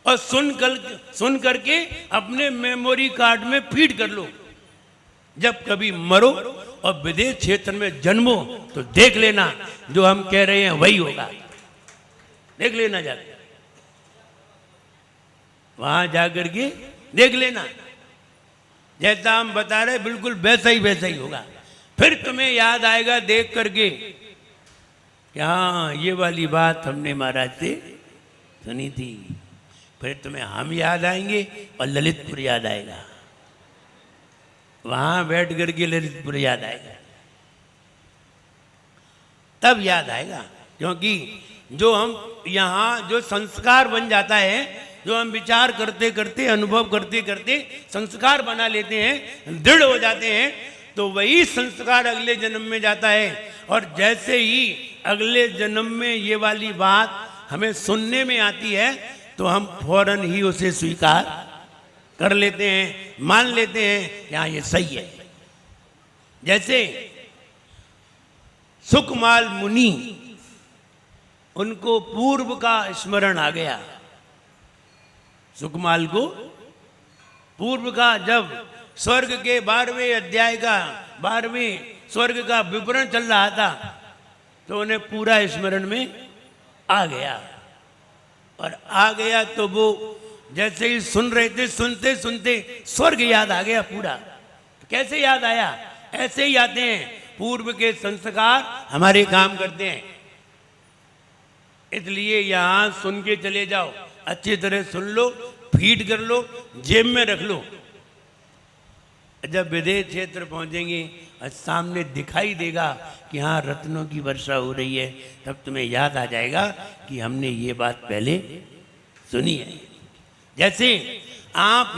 और सुन करके अपने मेमोरी कार्ड में फीड कर लो। जब कभी मरो और विदेश क्षेत्र में जन्मो तो देख लेना, जो हम कह रहे हैं वही होगा। देख लेना, जाकर वहां जाकर के देख लेना, जैसा हम बता रहे बिल्कुल वैसा ही होगा। फिर तुम्हें याद आएगा देख करके कि हाँ, ये वाली बात हमने महाराज से सुनी थी। फिर तुम्हें हम याद आएंगे और ललितपुर याद आएगा। वहां बैठ करके ललितपुर याद आएगा, तब याद आएगा। क्योंकि जो हम यहाँ जो संस्कार बन जाता है, जो हम विचार करते करते, अनुभव करते करते संस्कार बना लेते हैं, दृढ़ हो जाते हैं, तो वही संस्कार अगले जन्म में जाता है। और जैसे ही अगले जन्म में ये वाली बात हमें सुनने में आती है तो हम फौरन ही उसे स्वीकार कर लेते हैं, मान लेते हैं यहाँ ये सही है। जैसे सुकमाल मुनि, उनको पूर्व का स्मरण आ गया। सुकमाल को पूर्व का, जब स्वर्ग के 12वें अध्याय का 12वें स्वर्ग का विवरण चल रहा था तो उन्हें पूरा स्मरण में आ गया। और आ गया तो वो जैसे ही सुन रहे थे, सुनते सुनते स्वर्ग याद आ गया पूरा। कैसे याद आया? ऐसे ही आते हैं, पूर्व के संस्कार हमारे काम करते हैं। इसलिए यहां सुन के चले जाओ, अच्छी तरह सुन लो, फीड कर लो, जेब में रख लो। जब विदेश क्षेत्र पहुंचेंगे और सामने दिखाई देगा कि हाँ रत्नों की वर्षा हो रही है, तब तुम्हें याद आ जाएगा कि हमने ये बात पहले सुनी है। जैसे आप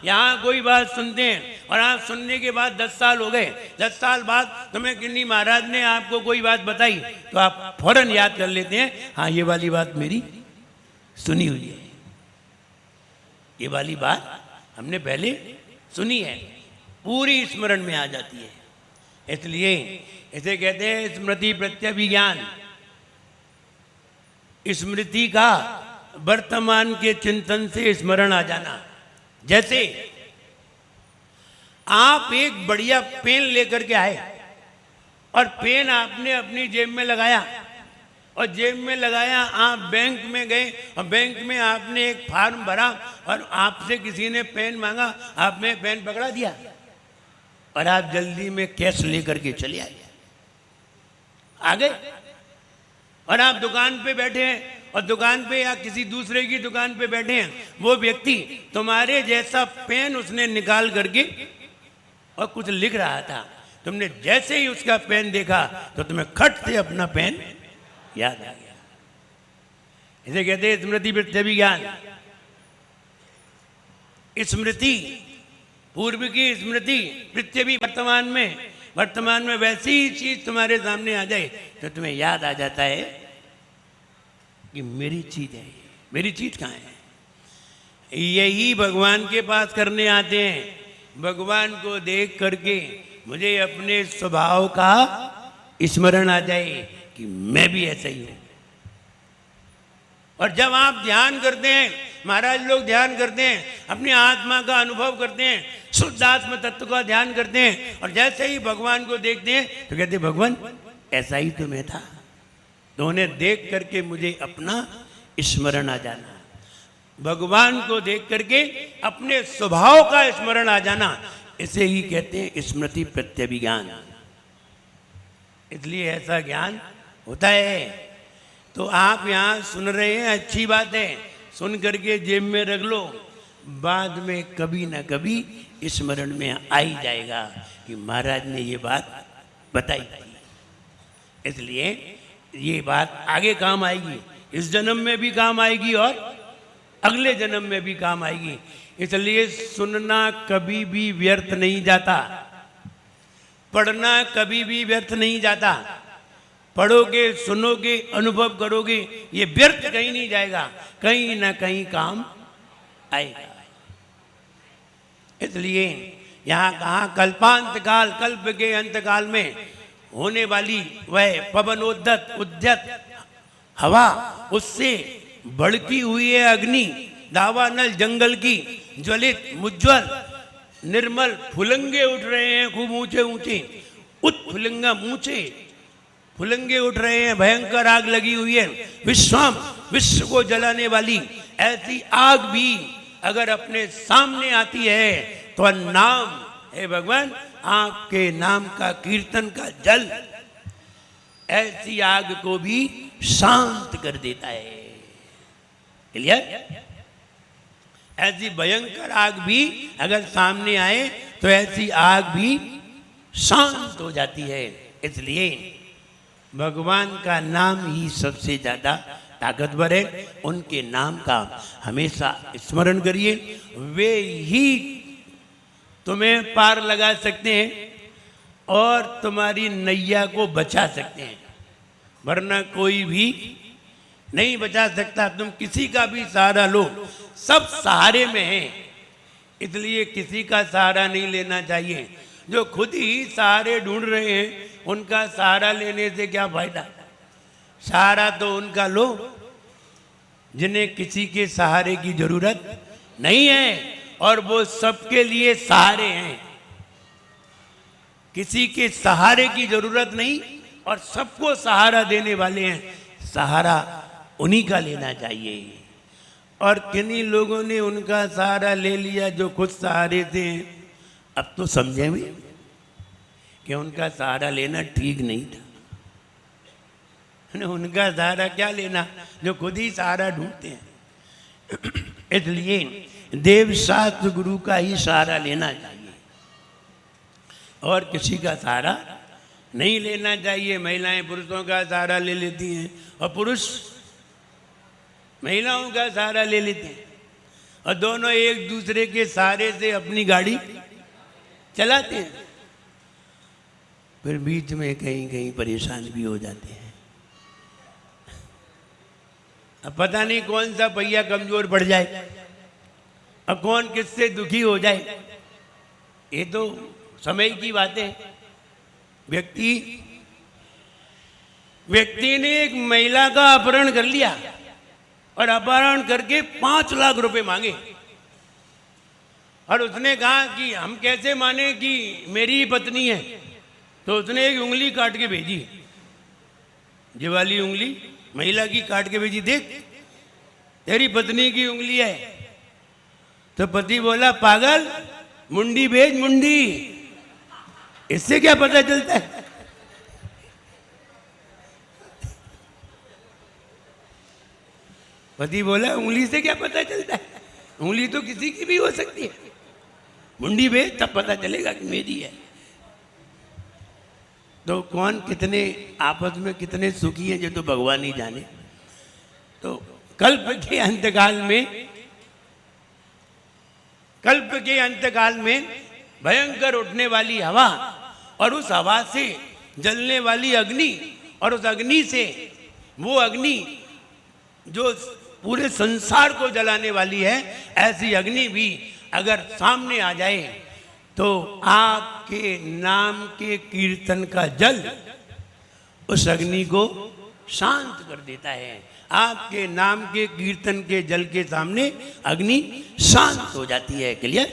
यहाँ कोई बात सुनते हैं और आप सुनने के बाद 10 साल हो गए, 10 साल बाद तुम्हें किन्नी महाराज ने आपको कोई बात बताई तो आप फौरन याद कर लेते हैं, हाँ ये वाली बात मेरी सुनी हुई है, ये वाली बात हमने पहले सुनी है, पूरी स्मरण में आ जाती है। इसलिए इसे कहते हैं स्मृति प्रत्यभिज्ञान। स्मृति का वर्तमान के चिंतन से स्मरण आ जाना। जैसे आप एक बढ़िया पेन लेकर के आए और पेन आपने अपनी जेब में लगाया, और जेब में लगाया, आप बैंक में गए और बैंक में आपने एक फॉर्म भरा और आपसे किसी ने पेन मांगा, आपने पेन पकड़ा दिया और आप जल्दी में कैश लेकर के चले आ गए। और आप दुकान पे बैठे हैं और दुकान पे या किसी दूसरे की दुकान पे बैठे हैं, वो व्यक्ति तुम्हारे जैसा पेन उसने निकाल करके और कुछ लिख रहा था, तुमने जैसे ही उसका पेन देखा तो तुम्हें खट से अपना पेन याद आ गया। इसे कहते हैं स्मृति प्रत्यभिज्ञान। स्मृति, पूर्व की स्मृति, प्रत्यभि वर्तमान में वैसी ही चीज तुम्हारे सामने आ जाए तो तुम्हें याद आ जाता है कि मेरी चीज है, मेरी चीज कहाँ है। यही भगवान के पास करने आते हैं। भगवान को देख करके मुझे अपने स्वभाव का स्मरण आ जाए कि मैं भी ऐसा ही हूं। और जब आप ध्यान करते हैं, महाराज लोग ध्यान करते हैं, अपनी आत्मा का अनुभव करते हैं, शुद्ध आत्म तत्व का ध्यान करते हैं, और जैसे ही भगवान को देखते हैं तो कहते हैं भगवान ऐसा ही तो मैं था। तो उन्हें देख करके मुझे अपना स्मरण आ जाना, भगवान को देख करके अपने स्वभाव का स्मरण आ जाना, इसे ही कहते हैं स्मृति प्रत्यभिज्ञान। इसलिए ऐसा ज्ञान होता है। तो आप यहाँ सुन रहे हैं, अच्छी बात है, सुन करके जेब में रख लो, बाद में कभी ना कभी स्मरण में आ ही जाएगा कि महाराज ने ये बात बताई थी। इसलिए ये बात आगे काम आएगी, इस जन्म में भी काम आएगी और अगले जन्म में भी काम आएगी। इसलिए सुनना कभी भी व्यर्थ नहीं जाता, पढ़ना कभी भी व्यर्थ नहीं जाता। पढ़ोगे, सुनोगे, अनुभव करोगे, ये व्यर्थ कहीं नहीं जाएगा, कहीं ना कहीं काम आएगा। इसलिए यहाँ कहा कल्पांत काल, कल्प के अंत काल में होने वाली वह पवनोद्यत उद्यत हवा, उससे भड़की हुई है अग्नि, दावानल जंगल की ज्वलित मुज्ज्वल निर्मल फुलंगे उठ रहे हैं, खूब ऊंचे ऊंचे उत्फुलिंगा ऊंचे फुलंगे उठ रहे हैं, भयंकर आग लगी हुई है, विश्व को जलाने वाली ऐसी आग भी अगर अपने सामने आती है तो नाम है भगवान, आपके नाम का कीर्तन का जल ऐसी आग को भी शांत कर देता है। क्लियर? ऐसी भयंकर आग भी अगर सामने आए तो ऐसी आग भी शांत हो जाती है। इसलिए भगवान का नाम ही सबसे ज्यादा ताकतवर है। उनके नाम का हमेशा स्मरण करिए, वे ही तुम्हें पार लगा सकते हैं और तुम्हारी नैया को बचा सकते हैं। वरना कोई भी नहीं बचा सकता। तुम किसी का भी सहारा लो, सब सहारे में हैं, इसलिए किसी का सहारा नहीं लेना चाहिए। जो खुद ही सहारे ढूंढ रहे हैं उनका सहारा लेने से क्या फायदा। सहारा तो उनका लो जिन्हें किसी के सहारे की जरूरत नहीं है और वो सबके लिए सहारे हैं। किसी के सहारे की जरूरत नहीं और सबको सहारा देने वाले हैं, सहारा उन्हीं का लेना चाहिए। और किन्हीं लोगों ने उनका सहारा ले लिया जो खुद सहारे थे। अब तो समझे भी कि उनका सहारा लेना ठीक नहीं था। उनका सहारा क्या लेना जो खुद ही सहारा ढूंढते हैं। इसलिए देव शास्त्र गुरु का ही सहारा लेना चाहिए और किसी का सहारा नहीं लेना चाहिए। महिलाएं पुरुषों का सहारा ले लेती हैं और पुरुष महिलाओं का सहारा ले लेते हैं और दोनों एक दूसरे के सहारे से अपनी गाड़ी चलाते हैं, फिर बीच में कहीं कहीं परेशान भी हो जाते हैं। अब पता नहीं कौन सा पहिया कमजोर पड़ जाए और कौन किससे दुखी हो जाए। ये तो समय की बात है। व्यक्ति ने एक महिला का अपहरण कर लिया और अपहरण करके 5 लाख रुपए मांगे और उसने कहा कि हम कैसे माने कि मेरी ही पत्नी है। तो उसने एक उंगली काट के भेजी, ये वाली उंगली महिला की काट के भेजी, देख तेरी पत्नी की उंगली है। तो पति बोला पागल, मुंडी भेज मुंडी, इससे क्या पता चलता है। पति बोला उंगली से क्या पता चलता है, उंगली तो किसी की भी हो सकती है, मुंडी भेज तब पता चलेगा कि मेरी है। तो कौन कितने आपस में कितने सुखी हैं जो तो भगवान ही जाने। तो कल्प के अंतकाल में भयंकर उठने वाली हवा और उस हवा से जलने वाली अग्नि और उस अग्नि से वो अग्नि जो पूरे संसार को जलाने वाली है, ऐसी अग्नि भी अगर सामने आ जाए तो आपके नाम के कीर्तन का जल उस अग्नि को शांत कर देता है। आपके नाम के कीर्तन के जल के सामने अग्नि शांत हो जाती है। क्लियर।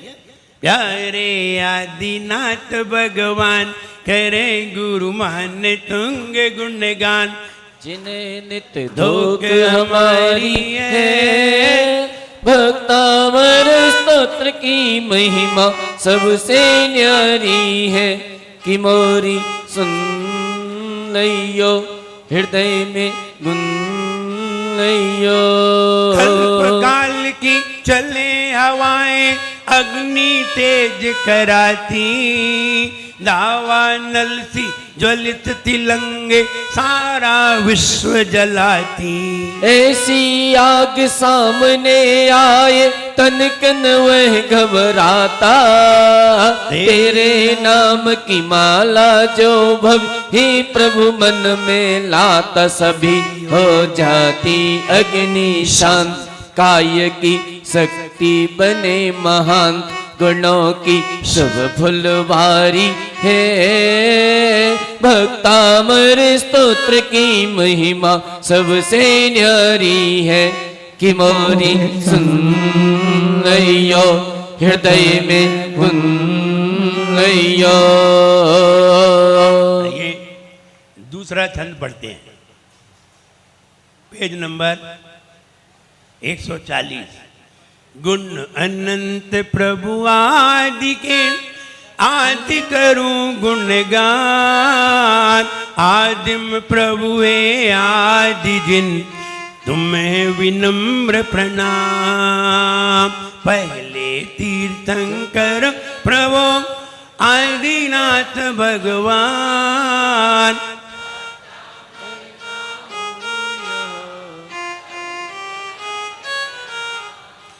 प्यारे आदिनाथ भगवान करे गुरु मान तुंग गुणगान, जिन्हें नित्य धोख हमारी है, भक्तावर स्तोत्र की महिमा सबसे न्यारी है। कि मोरी सुन लइयो हृदय में गुन लइयो। कल्पकाल की चले हवाएं अग्नि तेज कराती, दावा नल सी ज्वलित तिलंगे सारा विश्व जलाती। ऐसी आग सामने आए तन कन वह घबराता, तेरे नाम की माला जो भव ही प्रभु मन में लाता। सभी हो जाती अग्नि शांत, काय की शक्ति बने महान, गुणों की शुभ फुलवारी है। भक्तामर स्तोत्र की महिमा सबसे न्यारी है। कि मोरी सुन लइयो हृदय में गुन लइयो। ये दूसरा छंद पढ़ते हैं, पेज नंबर 140। गुण अनंत प्रभु आदि के, आदि करूं गुणगान। आदिम प्रभुए आदि जिन, तुम्हें विनम्र प्रणाम। पहले तीर्थंकर प्रभु आदिनाथ भगवान,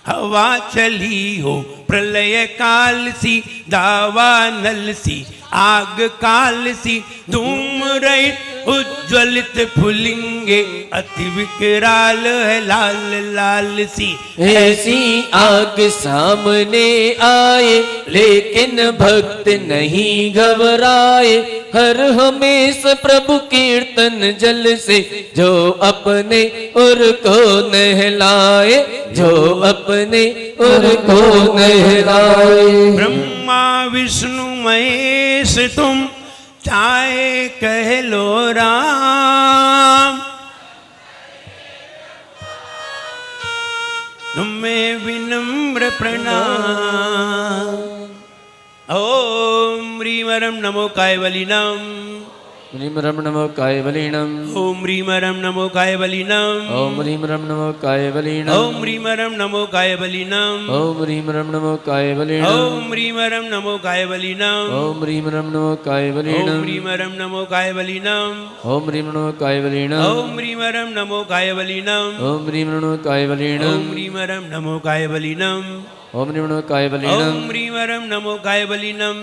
हवा चली हो प्रलय काल सी, दावा नल सी आग काल सी, धूम रहित उज्ज्वलित फुलिंगे अति विकराल है लाल लाल सी। ऐसी आग सामने आए लेकिन भक्त नहीं घबराए, हर हमेशा प्रभु कीर्तन जल से जो अपने उर को नहलाए, जो अपने उर को नहलाए। ब्रह्मा विष्णु महेश तुम चाहे कह लो राम, तुम्हें विनम्र प्रणाम। ओम ह्रीं वरं नमो कायवलिनम, ह्रीं रम नमो कायवलीनम, ओम ह्रीं वरं नमो कायवलिनम, ओम ह्रीं रम नमो कायवलीनम, ओम ह्रीं वरं नमो कायवलिनम, ओम ह्रीं रम नमो कायवलीनम, ओम ह्रीं वरं नमो कायवलिनम, ओम ह्रीं रम नमो कायवलीनम, ओम ह्रीं वरं नमो कायवलिनम, ओम ह्रीं नमो कायवलीनम, ओम ह्रीं वरं नमो कायवलिनम, ओम ह्रीं नमो कायवलीनम, ओम ह्रीं वरं नमो कायवलिनम, ओम ह्रीं नमो कायवलीनम, ओम ह्रीं वरं नमो कायवलिनम,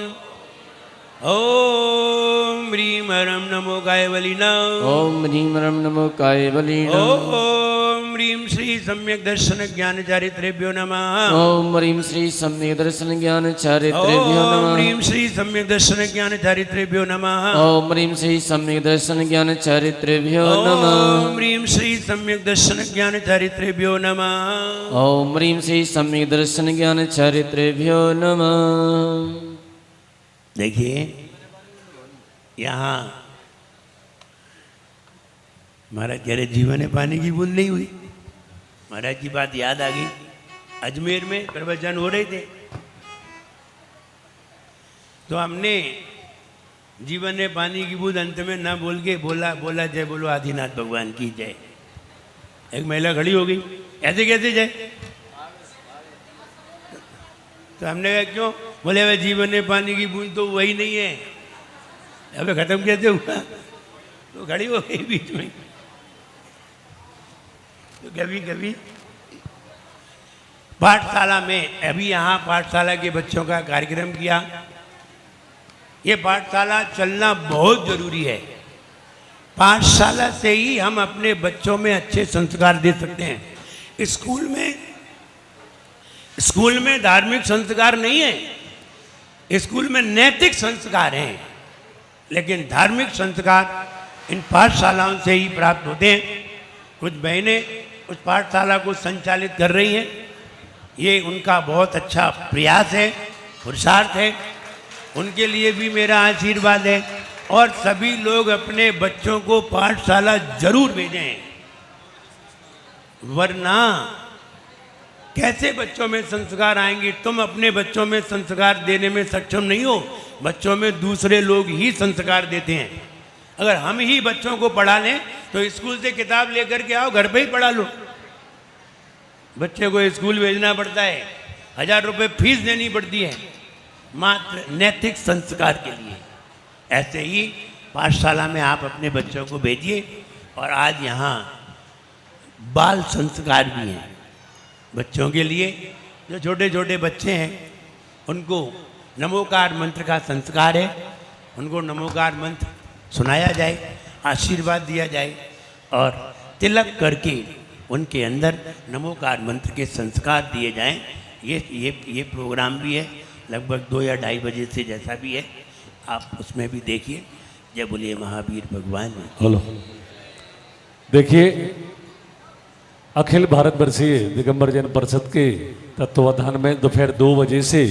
ओम ह्रीं वरं नमो कायवलिनम, ओम ह्रीं रम नमो कायवलीनम, ओम ह्रीं श्री सम्यक दर्शन ज्ञान चारित्रेभ्यो नमः, ओम ह्रीं श्री सम्यक दर्शन ज्ञान चारित्रेभ्यो ओम नमः, ह्रीं श्री सम्यक दर्शन ज्ञान चारित्रेभ्यो नमः, ओम ह्रीं श्री सम्यक दर्शन ज्ञान चारित्रेभ्यो नमः, ओम ह्रीं श्री सम्यक दर्शन ज्ञान चारित्रेभ्यो नमः। ओम ह्रीं श्री सम्यक दर्शन ज्ञान चारित्रेभ्यो नमः। देखिए यहाँ महाराज कह रहे जीवन में पानी की बूंद नहीं हुई। महाराज की बात याद आ गई, अजमेर में प्रवचन हो रहे थे तो हमने जीवन में पानी की बूंद अंत में ना बोल के बोला जय बोलो आदिनाथ भगवान की जय। एक महिला खड़ी हो गई, ऐसे कैसे जय? तो हमने कहा क्यों? बोले वे जीवन में पानी की बूंद तो वही नहीं है। अबे खत्म कैसे हुआ? तो खड़ी हो गई बीच में। तो कभी कभी पाठशाला में, अभी यहाँ पाठशाला के बच्चों का कार्यक्रम किया। ये पाठशाला चलना बहुत जरूरी है। पाठशाला से ही हम अपने बच्चों में अच्छे संस्कार दे सकते हैं। स्कूल में धार्मिक संस्कार नहीं है, स्कूल में नैतिक संस्कार हैं, लेकिन धार्मिक संस्कार इन पाठशालाओं से ही प्राप्त होते हैं। कुछ बहनें उस पाठशाला को संचालित कर रही हैं, ये उनका बहुत अच्छा प्रयास है, पुरुषार्थ है, उनके लिए भी मेरा आशीर्वाद है। और सभी लोग अपने बच्चों को पाठशाला जरूर भेजें, वरना कैसे बच्चों में संस्कार आएंगे? तुम अपने बच्चों में संस्कार देने में सक्षम नहीं हो, बच्चों में दूसरे लोग ही संस्कार देते हैं। अगर हम ही बच्चों को पढ़ा लें तो स्कूल से किताब लेकर के आओ, घर पे ही पढ़ा लो। बच्चे को स्कूल भेजना पड़ता है, 1000 रुपये फीस देनी पड़ती है मात्र नैतिक संस्कार के लिए। ऐसे ही पाठशाला में आप अपने बच्चों को भेजिए। और आज यहाँ बाल संस्कार भी हैं बच्चों के लिए। जो छोटे छोटे बच्चे हैं उनको नमोकार मंत्र का संस्कार है, उनको नमोकार मंत्र सुनाया जाए, आशीर्वाद दिया जाए और तिलक करके उनके अंदर नमोकार मंत्र के संस्कार दिए जाएं। ये प्रोग्राम भी है, लगभग 2 या 2:30 बजे से, जैसा भी है आप उसमें भी देखिए। जय बोलिए महावीर भगवान। हेलो, देखिए अखिल भारत वर्षीय दिगंबर जैन परिषद के तत्वावधान में दोपहर 2 बजे से